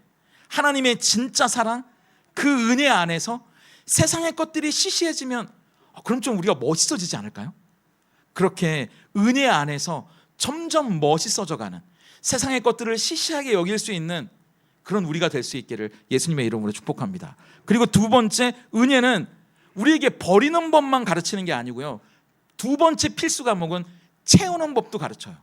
하나님의 진짜 사랑, 그 은혜 안에서 세상의 것들이 시시해지면 그럼 좀 우리가 멋있어지지 않을까요? 그렇게 은혜 안에서 점점 멋있어져가는, 세상의 것들을 시시하게 여길 수 있는 그런 우리가 될 수 있기를 예수님의 이름으로 축복합니다. 그리고 두 번째, 은혜는 우리에게 버리는 법만 가르치는 게 아니고요, 두 번째 필수 과목은 채우는 법도 가르쳐요.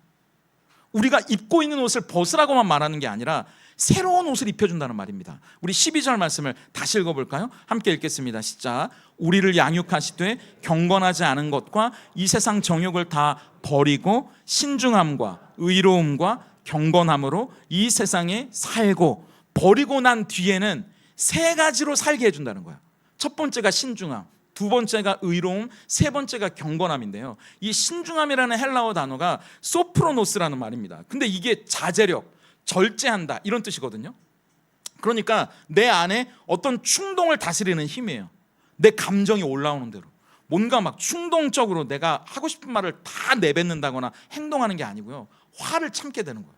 우리가 입고 있는 옷을 벗으라고만 말하는 게 아니라 새로운 옷을 입혀준다는 말입니다. 우리 12절 말씀을 다시 읽어볼까요? 함께 읽겠습니다. 시작. 우리를 양육하시되 경건하지 않은 것과 이 세상 정욕을 다 버리고 신중함과 의로움과 경건함으로 이 세상에 살고 버리고 난 뒤에는 세 가지로 살게 해준다는 거예요. 첫 번째가 신중함, 두 번째가 의로움, 세 번째가 경건함인데요. 이 신중함이라는 헬라어 단어가 소프로노스라는 말입니다. 근데 이게 자제력, 절제한다 이런 뜻이거든요. 그러니까 내 안에 어떤 충동을 다스리는 힘이에요. 내 감정이 올라오는 대로 뭔가 막 충동적으로 내가 하고 싶은 말을 다 내뱉는다거나 행동하는 게 아니고요, 화를 참게 되는 거예요.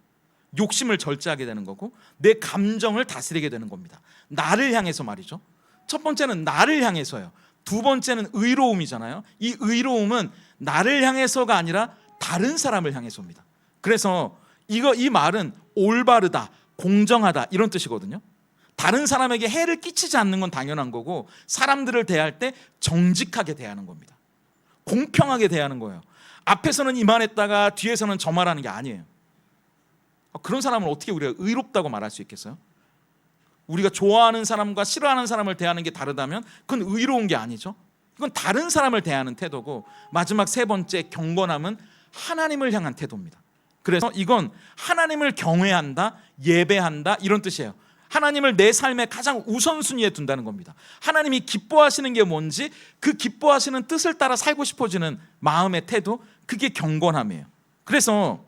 욕심을 절제하게 되는 거고 내 감정을 다스리게 되는 겁니다. 나를 향해서 말이죠. 첫 번째는 나를 향해서요. 두 번째는 의로움이잖아요. 이 의로움은 나를 향해서가 아니라 다른 사람을 향해서입니다. 그래서 이 말은 올바르다, 공정하다 이런 뜻이거든요. 다른 사람에게 해를 끼치지 않는 건 당연한 거고, 사람들을 대할 때 정직하게 대하는 겁니다. 공평하게 대하는 거예요. 앞에서는 이만했다가 뒤에서는 저 말하는 게 아니에요. 그런 사람을 어떻게 우리가 의롭다고 말할 수 있겠어요? 우리가 좋아하는 사람과 싫어하는 사람을 대하는 게 다르다면 그건 의로운 게 아니죠. 그건 다른 사람을 대하는 태도고, 마지막 세 번째 경건함은 하나님을 향한 태도입니다. 그래서 이건 하나님을 경외한다, 예배한다 이런 뜻이에요. 하나님을 내 삶의 가장 우선순위에 둔다는 겁니다. 하나님이 기뻐하시는 게 뭔지 그 기뻐하시는 뜻을 따라 살고 싶어지는 마음의 태도, 그게 경건함이에요. 그래서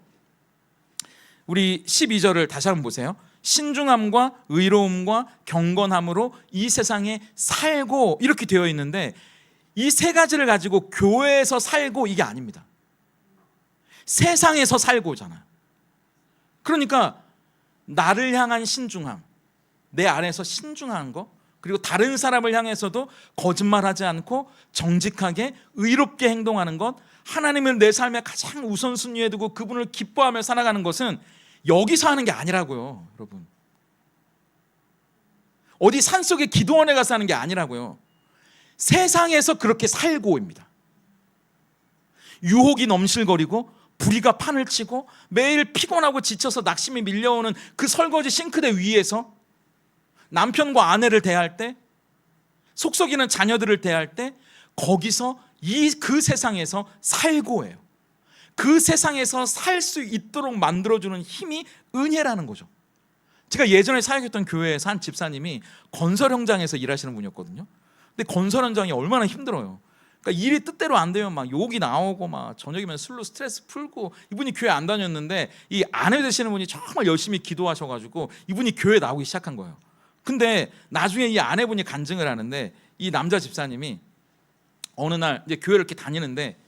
우리 12절을 다시 한번 보세요. 신중함과 의로움과 경건함으로 이 세상에 살고 이렇게 되어 있는데, 이 세 가지를 가지고 교회에서 살고 이게 아닙니다. 세상에서 살고잖아요. 그러니까 나를 향한 신중함, 내 안에서 신중한 거, 그리고 다른 사람을 향해서도 거짓말하지 않고 정직하게 의롭게 행동하는 것, 하나님을 내 삶의 가장 우선순위에 두고 그분을 기뻐하며 살아가는 것은 여기서 하는 게 아니라고요. 여러분, 어디 산속에 기도원에 가서 하는 게 아니라고요. 세상에서 그렇게 살고입니다. 유혹이 넘실거리고 불의가 판을 치고 매일 피곤하고 지쳐서 낙심이 밀려오는 그 설거지 싱크대 위에서 남편과 아내를 대할 때, 속썩이는 자녀들을 대할 때, 거기서 그 세상에서 살고예요. 그 세상에서 살 수 있도록 만들어주는 힘이 은혜라는 거죠. 제가 예전에 사역했던 교회에서 한 집사님이 건설 현장에서 일하시는 분이었거든요. 근데 건설 현장이 얼마나 힘들어요. 그러니까 일이 뜻대로 안 되면 막 욕이 나오고, 막 저녁이면 술로 스트레스 풀고, 이분이 교회 안 다녔는데 이 아내 되시는 분이 정말 열심히 기도하셔가지고 이분이 교회 나오기 시작한 거예요. 근데 나중에 이 아내분이 간증을 하는데, 이 남자 집사님이 어느 날 이제 교회를 이렇게 다니는데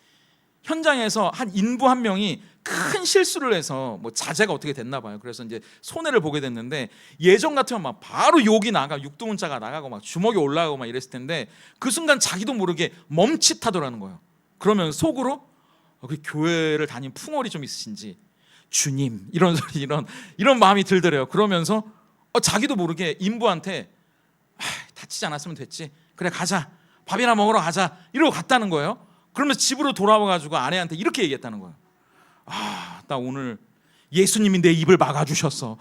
현장에서 한 인부 한 명이 큰 실수를 해서 뭐 자재가 어떻게 됐나 봐요. 그래서 이제 손해를 보게 됐는데, 예전 같으면 막 바로 욕이 나가, 육두문자가 나가고 막 주먹이 올라가고 막 이랬을 텐데, 그 순간 자기도 모르게 멈칫하더라는 거예요. 그러면 속으로 그 교회를 다닌 풍월이 좀 있으신지 주님 이런 소리, 이런 마음이 들더래요. 그러면서 자기도 모르게 인부한테 다치지 않았으면 됐지, 그래 가자, 밥이나 먹으러 가자 이러고 갔다는 거예요. 그러면서 집으로 돌아와가지고 아내한테 이렇게 얘기했다는 거예요. 나 오늘 예수님이 내 입을 막아주셨어.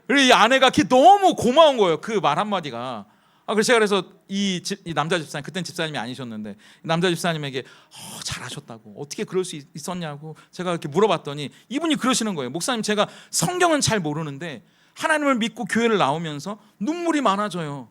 이 아내가 너무 고마운 거예요. 그 말 한마디가. 그래서 이 남자 집사님, 그땐 집사님이 아니셨는데 남자 집사님에게 잘하셨다고, 어떻게 그럴 수 있었냐고 제가 이렇게 물어봤더니 이분이 그러시는 거예요. 목사님, 제가 성경은 잘 모르는데 하나님을 믿고 교회를 나오면서 눈물이 많아져요.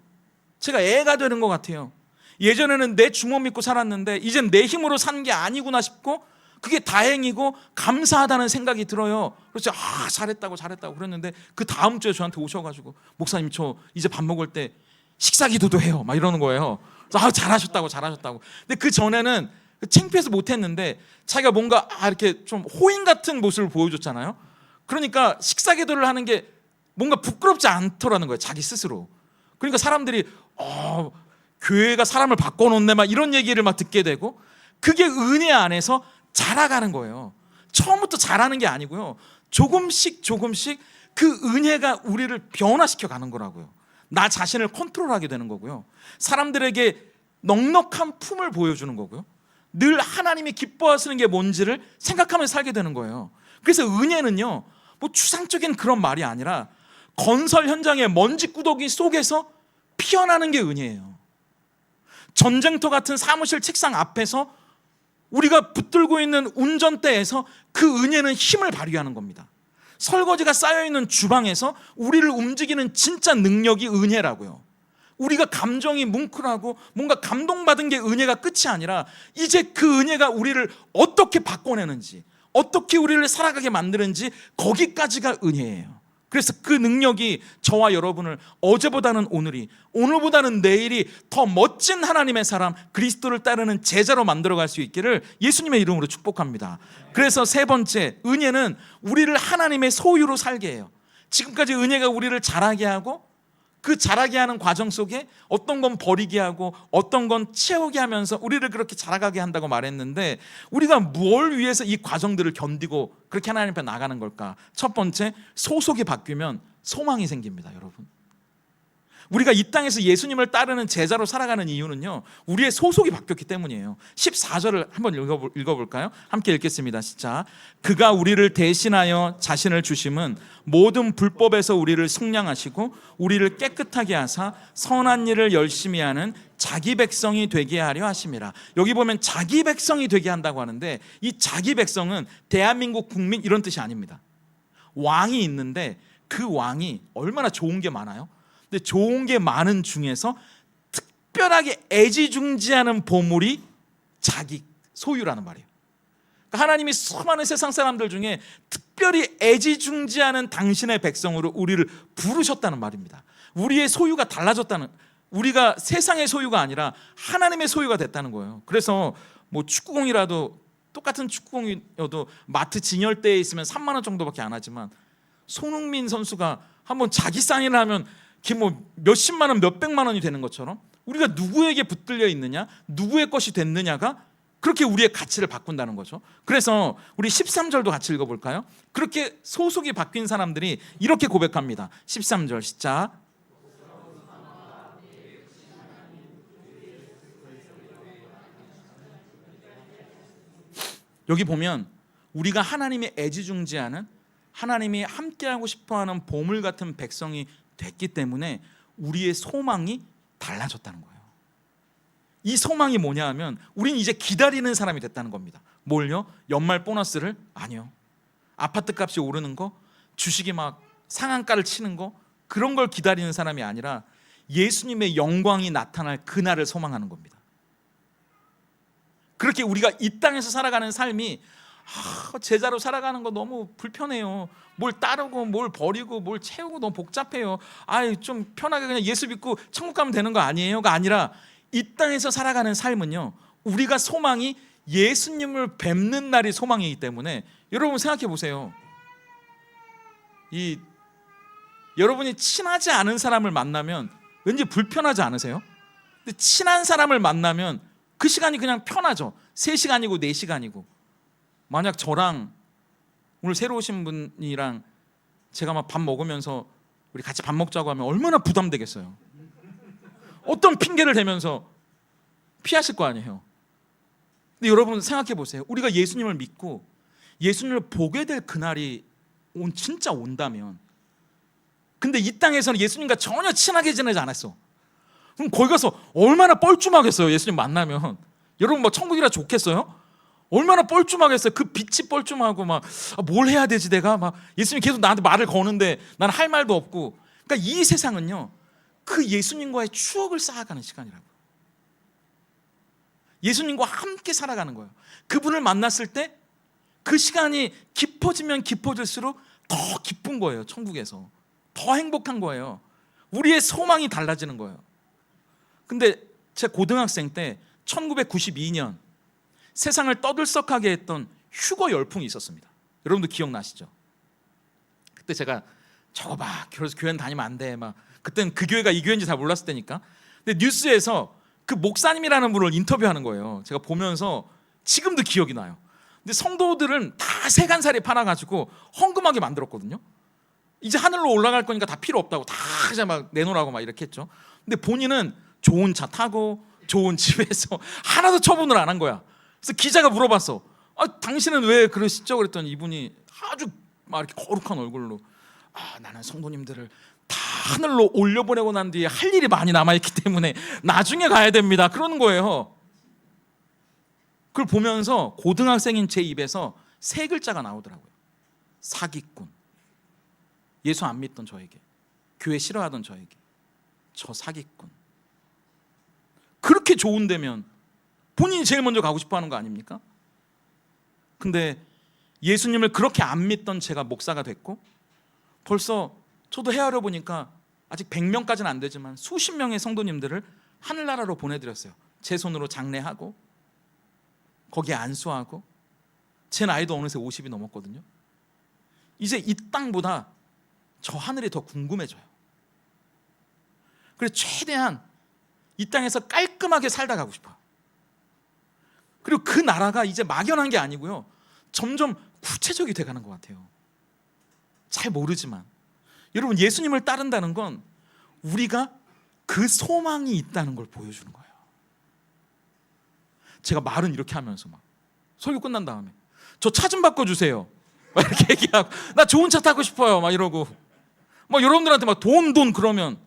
제가 애가 되는 것 같아요. 예전에는 내 주먹 믿고 살았는데 이젠 내 힘으로 산 게 아니구나 싶고, 그게 다행이고 감사하다는 생각이 들어요. 그래서 잘했다고 그랬는데 그 다음 주에 저한테 오셔가지고, 목사님 저 이제 밥 먹을 때 식사 기도도 해요 막 이러는 거예요. 그래서 잘하셨다고. 근데 그 전에는 창피해서 못했는데 자기가 뭔가 이렇게 좀 호인 같은 모습을 보여줬잖아요. 그러니까 식사 기도를 하는 게 뭔가 부끄럽지 않더라는 거예요, 자기 스스로. 그러니까 사람들이 교회가 사람을 바꿔놓네 막 이런 얘기를 막 듣게 되고, 그게 은혜 안에서 자라가는 거예요. 처음부터 잘하는 게 아니고요, 조금씩 그 은혜가 우리를 변화시켜 가는 거라고요. 나 자신을 컨트롤하게 되는 거고요, 사람들에게 넉넉한 품을 보여주는 거고요, 늘 하나님이 기뻐하시는 게 뭔지를 생각하면서 살게 되는 거예요. 그래서 은혜는요, 뭐 추상적인 그런 말이 아니라 건설 현장의 먼지 구더기 속에서 피어나는 게 은혜예요. 전쟁터 같은 사무실 책상 앞에서 우리가 붙들고 있는 운전대에서 그 은혜는 힘을 발휘하는 겁니다. 설거지가 쌓여있는 주방에서 우리를 움직이는 진짜 능력이 은혜라고요. 우리가 감정이 뭉클하고 뭔가 감동받은 게 은혜가 끝이 아니라 이제 그 은혜가 우리를 어떻게 바꿔내는지, 어떻게 우리를 살아가게 만드는지, 거기까지가 은혜예요. 그래서 그 능력이 저와 여러분을 어제보다는 오늘이, 오늘보다는 내일이 더 멋진 하나님의 사람, 그리스도를 따르는 제자로 만들어갈 수 있기를 예수님의 이름으로 축복합니다. 그래서 세 번째, 은혜는 우리를 하나님의 소유로 살게 해요. 지금까지 은혜가 우리를 자라게 하고, 그 자라게 하는 과정 속에 어떤 건 버리게 하고 어떤 건 채우게 하면서 우리를 그렇게 자라가게 한다고 말했는데, 우리가 뭘 위해서 이 과정들을 견디고 그렇게 하나님 앞에 나가는 걸까? 첫 번째, 소속이 바뀌면 소망이 생깁니다. 여러분, 우리가 이 땅에서 예수님을 따르는 제자로 살아가는 이유는요, 우리의 소속이 바뀌었기 때문이에요. 14절을 한번 읽어볼까요? 함께 읽겠습니다. 시작. 그가 우리를 대신하여 자신을 주심은 모든 불법에서 우리를 속량하시고 우리를 깨끗하게 하사 선한 일을 열심히 하는 자기 백성이 되게 하려 하심이라. 여기 보면 자기 백성이 되게 한다고 하는데, 이 자기 백성은 대한민국 국민 이런 뜻이 아닙니다. 왕이 있는데 그 왕이 얼마나 좋은 게 많아요. 근데 좋은 게 많은 중에서 특별하게 애지중지하는 보물이 자기 소유라는 말이에요. 그러니까 하나님이 수많은 세상 사람들 중에 특별히 애지중지하는 당신의 백성으로 우리를 부르셨다는 말입니다. 우리의 소유가 달라졌다는, 우리가 세상의 소유가 아니라 하나님의 소유가 됐다는 거예요. 그래서 뭐 축구공이라도, 똑같은 축구공이어도 마트 진열대에 있으면 3만 원 정도밖에 안 하지만, 손흥민 선수가 한번 자기 사인을 하면 뭐 몇십만 원, 몇백만 원이 되는 것처럼 우리가 누구에게 붙들려 있느냐, 누구의 것이 됐느냐가 그렇게 우리의 가치를 바꾼다는 거죠. 그래서 우리 13절도 같이 읽어볼까요? 그렇게 소속이 바뀐 사람들이 이렇게 고백합니다. 13절 시작. 여기 보면 우리가 하나님의 애지중지하는, 하나님이 함께하고 싶어하는 보물 같은 백성이 됐기 때문에 우리의 소망이 달라졌다는 거예요. 이 소망이 뭐냐 하면, 우리는 이제 기다리는 사람이 됐다는 겁니다. 뭘요? 연말 보너스를? 아니요. 아파트 값이 오르는 거, 주식이 막 상한가를 치는 거, 그런 걸 기다리는 사람이 아니라 예수님의 영광이 나타날 그날을 소망하는 겁니다. 그렇게 우리가 이 땅에서 살아가는 삶이, 제자로 살아가는 거 너무 불편해요. 뭘 따르고 뭘 버리고 뭘 채우고 너무 복잡해요. 좀 편하게 그냥 예수 믿고 천국 가면 되는 거 아니에요가 아니라, 이 땅에서 살아가는 삶은요, 우리가 소망이 예수님을 뵙는 날이 소망이기 때문에, 여러분 생각해 보세요. 여러분이 친하지 않은 사람을 만나면 왠지 불편하지 않으세요? 근데 친한 사람을 만나면 그 시간이 그냥 편하죠. 3시간이고 4시간이고. 만약 저랑 오늘 새로 오신 분이랑 제가 막 밥 먹으면서 우리 같이 밥 먹자고 하면 얼마나 부담되겠어요. 어떤 핑계를 대면서 피하실 거 아니에요. 근데 여러분 생각해 보세요. 우리가 예수님을 믿고 예수님을 보게 될 그날이 진짜 온다면, 근데 이 땅에서는 예수님과 전혀 친하게 지내지 않았어. 그럼 거기 가서 얼마나 뻘쭘하겠어요. 예수님 만나면. 여러분 막 천국이라 좋겠어요? 얼마나 뻘쭘하겠어요. 그 빛이 뻘쭘하고 막 뭘 해야 되지 내가, 막 예수님 계속 나한테 말을 거는데 나는 할 말도 없고. 그러니까 이 세상은요, 그 예수님과의 추억을 쌓아가는 시간이라고. 예수님과 함께 살아가는 거예요. 그분을 만났을 때 그 시간이 깊어지면 깊어질수록 더 기쁜 거예요. 천국에서 더 행복한 거예요. 우리의 소망이 달라지는 거예요. 근데 제 고등학생 때 1992년 세상을 떠들썩하게 했던 휴거 열풍이 있었습니다. 여러분도 기억나시죠? 그때 제가 저거 봐, 그래서 교회는 다니면 안 돼, 막 그때는 그 교회가 이 교회인지 잘 몰랐을 때니까. 근데 뉴스에서 그 목사님이라는 분을 인터뷰하는 거예요. 제가 보면서 지금도 기억이 나요. 근데 성도들은 다 세간살이 팔아가지고 헝금하게 만들었거든요. 이제 하늘로 올라갈 거니까 다 필요 없다고 다 이제 막 내놓으라고 막 이렇게 했죠. 근데 본인은 좋은 차 타고 좋은 집에서 하나도 처분을 안 한 거야. 그래서 기자가 물어봤어. 당신은 왜 그러시죠? 그랬더니 이분이 아주 막 이렇게 거룩한 얼굴로, 나는 성도님들을 다 하늘로 올려보내고 난 뒤에 할 일이 많이 남아있기 때문에 나중에 가야 됩니다. 그러는 거예요. 그걸 보면서 고등학생인 제 입에서 3글자가 나오더라고요. 사기꾼. 예수 안 믿던 저에게, 교회 싫어하던 저에게, 저 사기꾼. 그렇게 좋은 데면 본인이 제일 먼저 가고 싶어 하는 거 아닙니까? 근데 예수님을 그렇게 안 믿던 제가 목사가 됐고, 벌써 저도 헤아려 보니까 아직 100명까지는 안 되지만 수십 명의 성도님들을 하늘나라로 보내드렸어요. 제 손으로 장례하고 거기에 안수하고. 제 나이도 어느새 50이 넘었거든요. 이제 이 땅보다 저 하늘이 더 궁금해져요. 그래서 최대한 이 땅에서 깔끔하게 살다 가고 싶어요. 그리고 그 나라가 이제 막연한 게 아니고요, 점점 구체적이 돼가는 것 같아요. 잘 모르지만 여러분, 예수님을 따른다는 건 우리가 그 소망이 있다는 걸 보여주는 거예요. 제가 말은 이렇게 하면서 막 설교 끝난 다음에 저 차 좀 바꿔주세요 막 이렇게 얘기하고, 나 좋은 차 타고 싶어요 막 이러고, 막 여러분들한테 막 돈 그러면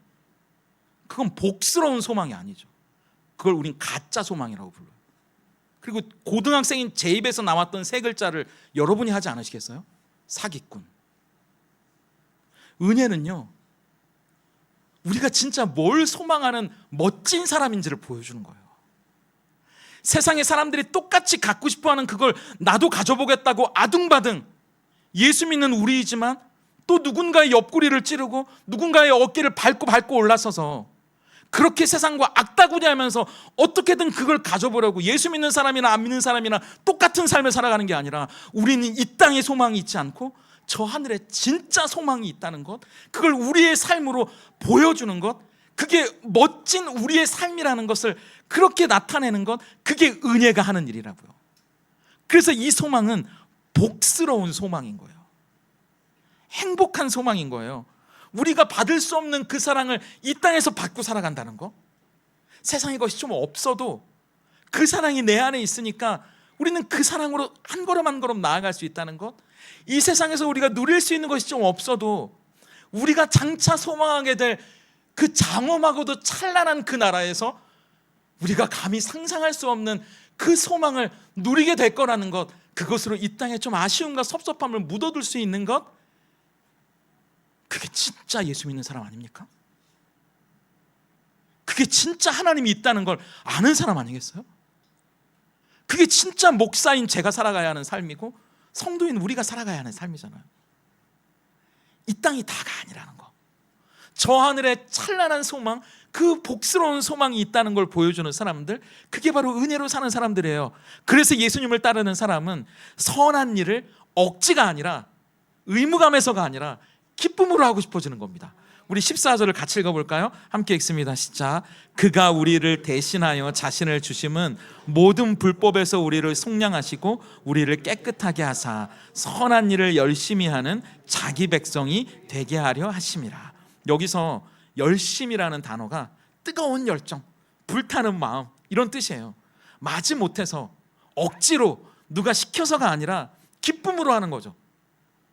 그건 복스러운 소망이 아니죠. 그걸 우린 가짜 소망이라고 불러요. 그리고 고등학생인 제 입에서 나왔던 세 글자를 여러분이 하지 않으시겠어요? 사기꾼. 은혜는요, 우리가 진짜 뭘 소망하는 멋진 사람인지를 보여주는 거예요. 세상의 사람들이 똑같이 갖고 싶어하는 그걸 나도 가져보겠다고 아둥바둥 예수 믿는 우리이지만, 또 누군가의 옆구리를 찌르고 누군가의 어깨를 밟고 올라서서 그렇게 세상과 악다구니하면서 어떻게든 그걸 가져보려고, 예수 믿는 사람이나 안 믿는 사람이나 똑같은 삶을 살아가는 게 아니라 우리는 이 땅에 소망이 있지 않고 저 하늘에 진짜 소망이 있다는 것, 그걸 우리의 삶으로 보여주는 것, 그게 멋진 우리의 삶이라는 것을 그렇게 나타내는 것, 그게 은혜가 하는 일이라고요. 그래서 이 소망은 복스러운 소망인 거예요. 행복한 소망인 거예요. 우리가 받을 수 없는 그 사랑을 이 땅에서 받고 살아간다는 거, 세상에 것이 좀 없어도 그 사랑이 내 안에 있으니까 우리는 그 사랑으로 한 걸음 한 걸음 나아갈 수 있다는 것, 이 세상에서 우리가 누릴 수 있는 것이 좀 없어도 우리가 장차 소망하게 될 그 장엄하고도 찬란한 그 나라에서 우리가 감히 상상할 수 없는 그 소망을 누리게 될 거라는 것, 그것으로 이 땅에 좀 아쉬움과 섭섭함을 묻어둘 수 있는 것, 그게 진짜 예수 믿는 사람 아닙니까? 그게 진짜 하나님이 있다는 걸 아는 사람 아니겠어요? 그게 진짜 목사인 제가 살아가야 하는 삶이고 성도인 우리가 살아가야 하는 삶이잖아요. 이 땅이 다가 아니라는 거, 저 하늘의 찬란한 소망, 그 복스러운 소망이 있다는 걸 보여주는 사람들, 그게 바로 은혜로 사는 사람들이에요. 그래서 예수님을 따르는 사람은 선한 일을 억지가 아니라, 의무감에서가 아니라 기쁨으로 하고 싶어지는 겁니다. 우리 14절을 같이 읽어볼까요? 함께 읽습니다. 시작. 그가 우리를 대신하여 자신을 주심은 모든 불법에서 우리를 속량하시고 우리를 깨끗하게 하사 선한 일을 열심히 하는 자기 백성이 되게 하려 하심이라. 여기서 열심이라는 단어가 뜨거운 열정, 불타는 마음, 이런 뜻이에요. 마지못해서 억지로 누가 시켜서가 아니라 기쁨으로 하는 거죠.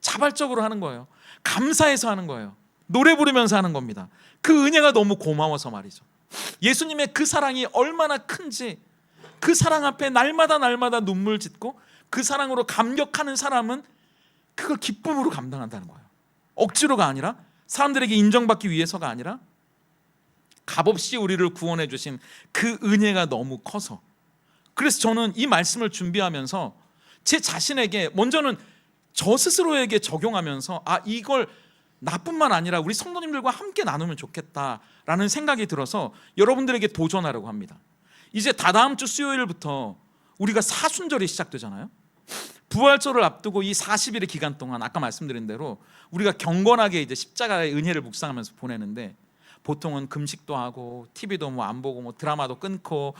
자발적으로 하는 거예요. 감사해서 하는 거예요. 노래 부르면서 하는 겁니다. 그 은혜가 너무 고마워서 말이죠. 예수님의 그 사랑이 얼마나 큰지, 그 사랑 앞에 날마다 눈물 짓고 그 사랑으로 감격하는 사람은 그걸 기쁨으로 감당한다는 거예요. 억지로가 아니라, 사람들에게 인정받기 위해서가 아니라, 값없이 우리를 구원해 주신 그 은혜가 너무 커서. 그래서 저는 이 말씀을 준비하면서 제 자신에게 먼저는 저 스스로에게 적용하면서, 아, 이걸 나뿐만 아니라 우리 성도님들과 함께 나누면 좋겠다라는 생각이 들어서 여러분들에게 도전하려고 합니다. 이제 다다음 주 수요일부터 우리가 사순절이 시작되잖아요. 부활절을 앞두고 이 40일의 기간 동안 아까 말씀드린 대로 우리가 경건하게 이제 십자가의 은혜를 묵상하면서 보내는데, 보통은 금식도 하고 TV도 뭐 안 보고 뭐 드라마도 끊고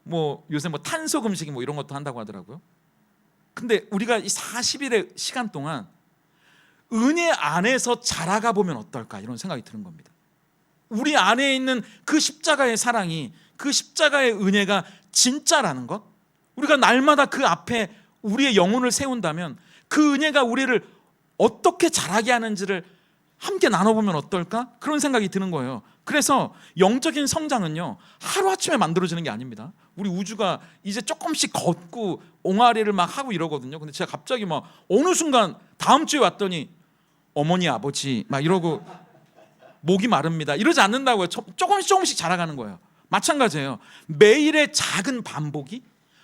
뭐 요새 뭐 탄소 금식이 뭐 이런 것도 한다고 하더라고요. 근데 우리가 이 40일의 시간 동안 은혜 안에서 자라가 보면 어떨까, 이런 생각이 드는 겁니다. 우리 안에 있는 그 십자가의 사랑이, 그 십자가의 은혜가 진짜라는 것, 우리가 날마다 그 앞에 우리의 영혼을 세운다면 그 은혜가 우리를 어떻게 자라게 하는지를 함께 나눠보면 어떨까, 그런 생각이 드는 거예요. 그래서 영적인 성장은요, 하루아침에 만들어지는 게 아닙니다. 우리 우주가 이제 조금씩 걷고 옹알이를 막 하고 이러거든요. 근데 제가 갑자기 막 어느 순간 다음 주에 왔더니 어머니 아버지 막 이러고 목이 마릅니다 이러지 않는다고요. 조금씩 자라가는 거예요. 마찬가지예요. 매일의 작은 반복이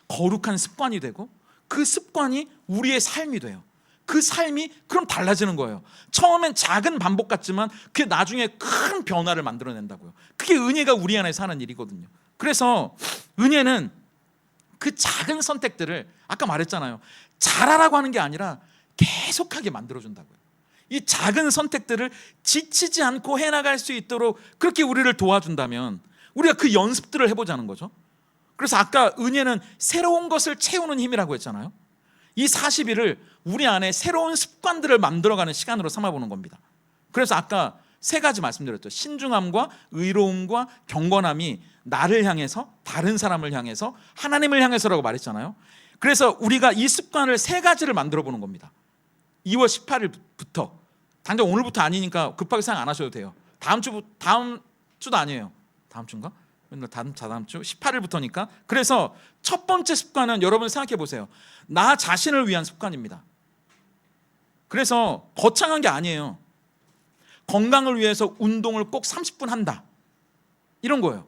거룩한 습관이 되고 그 습관이 우리의 삶이 돼요. 그 삶이 그럼 달라지는 거예요. 처음엔 작은 반복 같지만 그게 나중에 큰 변화를 만들어낸다고요. 그게 은혜가 우리 안에 사는 일이거든요. 그래서 은혜는 그 작은 선택들을 아까 말했잖아요. 잘하라고 하는 게 아니라 계속하게 만들어준다고요. 이 작은 선택들을 지치지 않고 해나갈 수 있도록 그렇게 우리를 도와준다면 우리가 그 연습들을 해보자는 거죠. 그래서 아까 은혜는 새로운 것을 채우는 힘이라고 했잖아요. 이 40일을 우리 안에 새로운 습관들을 만들어가는 시간으로 삼아보는 겁니다. 그래서 아까 세 가지 말씀드렸죠. 신중함과 의로움과 경건함이 나를 향해서, 다른 사람을 향해서, 하나님을 향해서라고 말했잖아요. 그래서 우리가 이 습관을 세 가지를 만들어 보는 겁니다. 2월 18일부터 당장 오늘부터 아니니까 급하게 생각 안 하셔도 돼요. 다음 주도 아니에요. 다음 주인가? 맨날 다음 주 18일부터니까. 그래서 첫 번째 습관은 여러분 생각해 보세요. 나 자신을 위한 습관입니다. 그래서 거창한 게 아니에요. 건강을 위해서 운동을 꼭 30분 한다. 이런 거예요.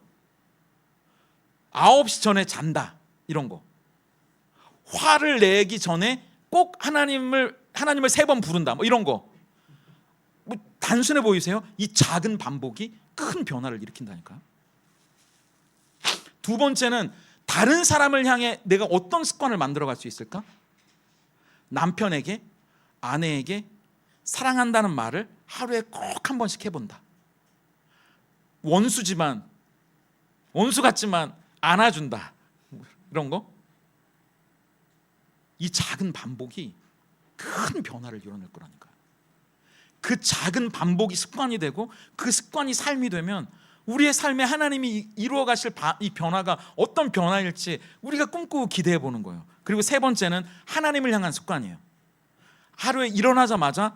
9시 전에 잔다. 이런 거. 화를 내기 전에 꼭 하나님을 3번 부른다. 뭐 이런 거. 뭐 단순해 보이세요? 이 작은 반복이 큰 변화를 일으킨다니까요. 두 번째는 다른 사람을 향해 내가 어떤 습관을 만들어갈 수 있을까? 남편에게, 아내에게 사랑한다는 말을 하루에 꼭 한 번씩 해본다. 원수 같지만 안아준다. 이런 거. 이 작은 반복이 큰 변화를 이뤄낼 거라니까요. 그 작은 반복이 습관이 되고 그 습관이 삶이 되면 우리의 삶에 하나님이 이루어 가실 이 변화가 어떤 변화일지 우리가 꿈꾸고 기대해 보는 거예요. 그리고 세 번째는 하나님을 향한 습관이에요. 하루에 일어나자마자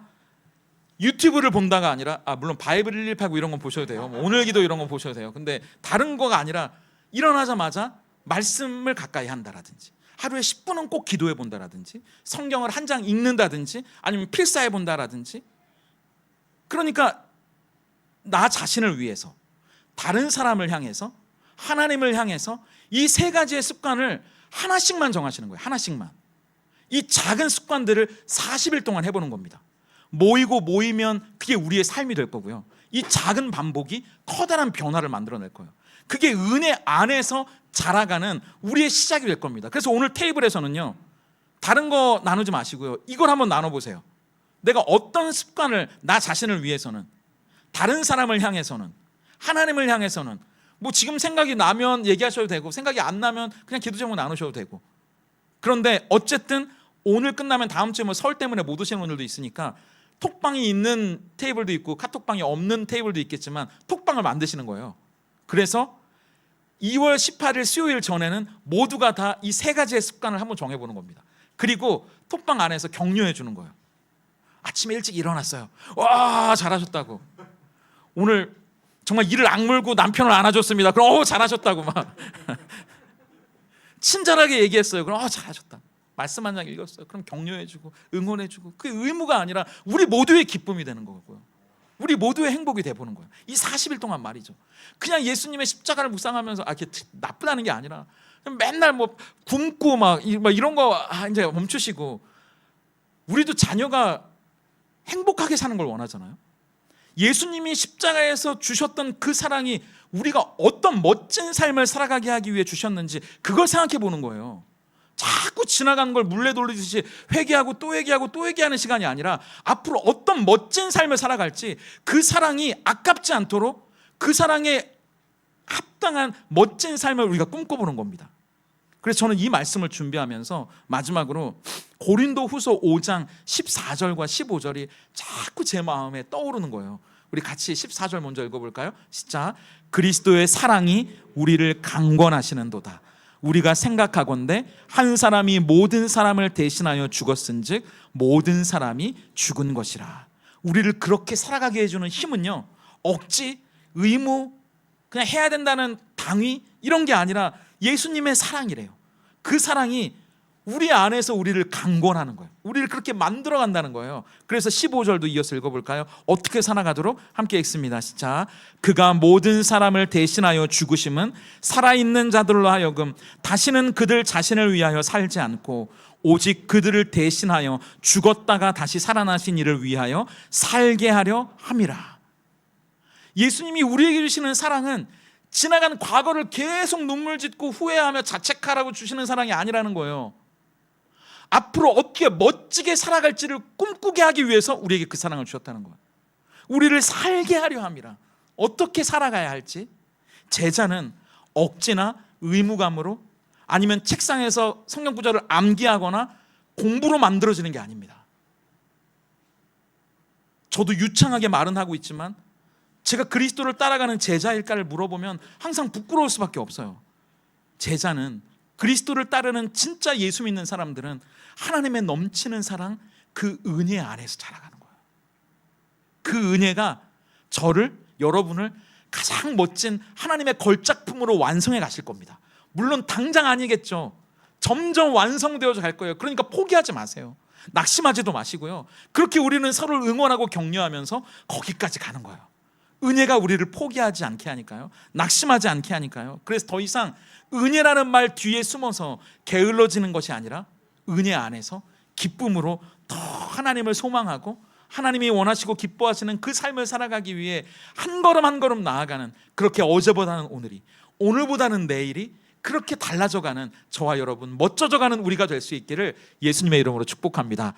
유튜브를 본다가 아니라 물론 바이블 118고 이런 건 보셔도 돼요. 오늘 기도 이런 건 보셔도 돼요. 근데 다른 거가 아니라 일어나자마자 말씀을 가까이 한다라든지 하루에 10분은 꼭 기도해 본다라든지 성경을 한 장 읽는다든지 아니면 필사해 본다라든지 그러니까 나 자신을 위해서 다른 사람을 향해서 하나님을 향해서 이 세 가지의 습관을 하나씩만 정하시는 거예요. 하나씩만. 이 작은 습관들을 40일 동안 해보는 겁니다. 모이면 그게 우리의 삶이 될 거고요. 이 작은 반복이 커다란 변화를 만들어낼 거예요. 그게 은혜 안에서 자라가는 우리의 시작이 될 겁니다. 그래서 오늘 테이블에서는요, 다른 거 나누지 마시고요, 이걸 한번 나눠보세요. 내가 어떤 습관을 나 자신을 위해서는, 다른 사람을 향해서는, 하나님을 향해서는 뭐 지금 생각이 나면 얘기하셔도 되고 생각이 안 나면 그냥 기도 제목 나누셔도 되고. 그런데 어쨌든 오늘 끝나면 다음 주에 뭐 설 때문에 못 오시는 분들도 있으니까 톡방이 있는 테이블도 있고 카톡방이 없는 테이블도 있겠지만 톡방을 만드시는 거예요. 그래서 2월 18일 수요일 전에는 모두가 다 이 세 가지의 습관을 한번 정해보는 겁니다. 그리고 톡방 안에서 격려해 주는 거예요. 아침에 일찍 일어났어요. 와, 잘하셨다고. 오늘 정말 이를 악물고 남편을 안아줬습니다. 그럼 잘하셨다고 막 친절하게 얘기했어요. 그럼 잘하셨다. 말씀 한 장 읽었어요. 그럼 격려해주고 응원해주고. 그게 의무가 아니라 우리 모두의 기쁨이 되는 거고요. 우리 모두의 행복이 돼보는 거예요. 이 40일 동안 말이죠. 그냥 예수님의 십자가를 묵상하면서 나쁘다는 게 아니라 맨날 뭐 굶고 막 이런 거 이제 멈추시고, 우리도 자녀가 행복하게 사는 걸 원하잖아요. 예수님이 십자가에서 주셨던 그 사랑이 우리가 어떤 멋진 삶을 살아가게 하기 위해 주셨는지 그걸 생각해 보는 거예요. 자꾸 지나가는 걸 물레 돌리듯이 회개하고 또 회개하고 또 회개하는 시간이 아니라 앞으로 어떤 멋진 삶을 살아갈지 그 사랑이 아깝지 않도록 그 사랑에 합당한 멋진 삶을 우리가 꿈꿔보는 겁니다. 그래서 저는 이 말씀을 준비하면서 마지막으로 고린도후서 5장 14절과 15절이 자꾸 제 마음에 떠오르는 거예요. 우리 같이 14절 먼저 읽어볼까요? 시작. 그리스도의 사랑이 우리를 강권하시는도다. 우리가 생각하건대 한 사람이 모든 사람을 대신하여 죽었은즉 모든 사람이 죽은 것이라. 우리를 그렇게 살아가게 해주는 힘은요, 억지, 의무, 그냥 해야 된다는 당위 이런 게 아니라 예수님의 사랑이래요. 그 사랑이 우리 안에서 우리를 강권하는 거예요. 우리를 그렇게 만들어 간다는 거예요. 그래서 15절도 이어서 읽어볼까요? 어떻게 살아가도록? 함께 읽습니다. 자, 그가 모든 사람을 대신하여 죽으심은 살아있는 자들로 하여금 다시는 그들 자신을 위하여 살지 않고 오직 그들을 대신하여 죽었다가 다시 살아나신 이를 위하여 살게 하려 함이라. 예수님이 우리에게 주시는 사랑은 지나간 과거를 계속 눈물 짓고 후회하며 자책하라고 주시는 사랑이 아니라는 거예요. 앞으로 어떻게 멋지게 살아갈지를 꿈꾸게 하기 위해서 우리에게 그 사랑을 주셨다는 거예요. 우리를 살게 하려 함이라. 어떻게 살아가야 할지. 제자는 억지나 의무감으로 아니면 책상에서 성경 구절을 암기하거나 공부로 만들어지는 게 아닙니다. 저도 유창하게 말은 하고 있지만 제가 그리스도를 따라가는 제자일까를 물어보면 항상 부끄러울 수밖에 없어요. 제자는, 그리스도를 따르는 진짜 예수 믿는 사람들은 하나님의 넘치는 사랑, 그 은혜 안에서 자라가는 거예요. 그 은혜가 저를, 여러분을 가장 멋진 하나님의 걸작품으로 완성해 가실 겁니다. 물론 당장 아니겠죠. 점점 완성되어져 갈 거예요. 그러니까 포기하지 마세요. 낙심하지도 마시고요. 그렇게 우리는 서로를 응원하고 격려하면서 거기까지 가는 거예요. 은혜가 우리를 포기하지 않게 하니까요. 낙심하지 않게 하니까요. 그래서 더 이상 은혜라는 말 뒤에 숨어서 게을러지는 것이 아니라 은혜 안에서 기쁨으로 더 하나님을 소망하고 하나님이 원하시고 기뻐하시는 그 삶을 살아가기 위해 한 걸음 한 걸음 나아가는, 그렇게 어제보다는 오늘이, 오늘보다는 내일이 그렇게 달라져가는 저와 여러분, 멋져져가는 우리가 될 수 있기를 예수님의 이름으로 축복합니다.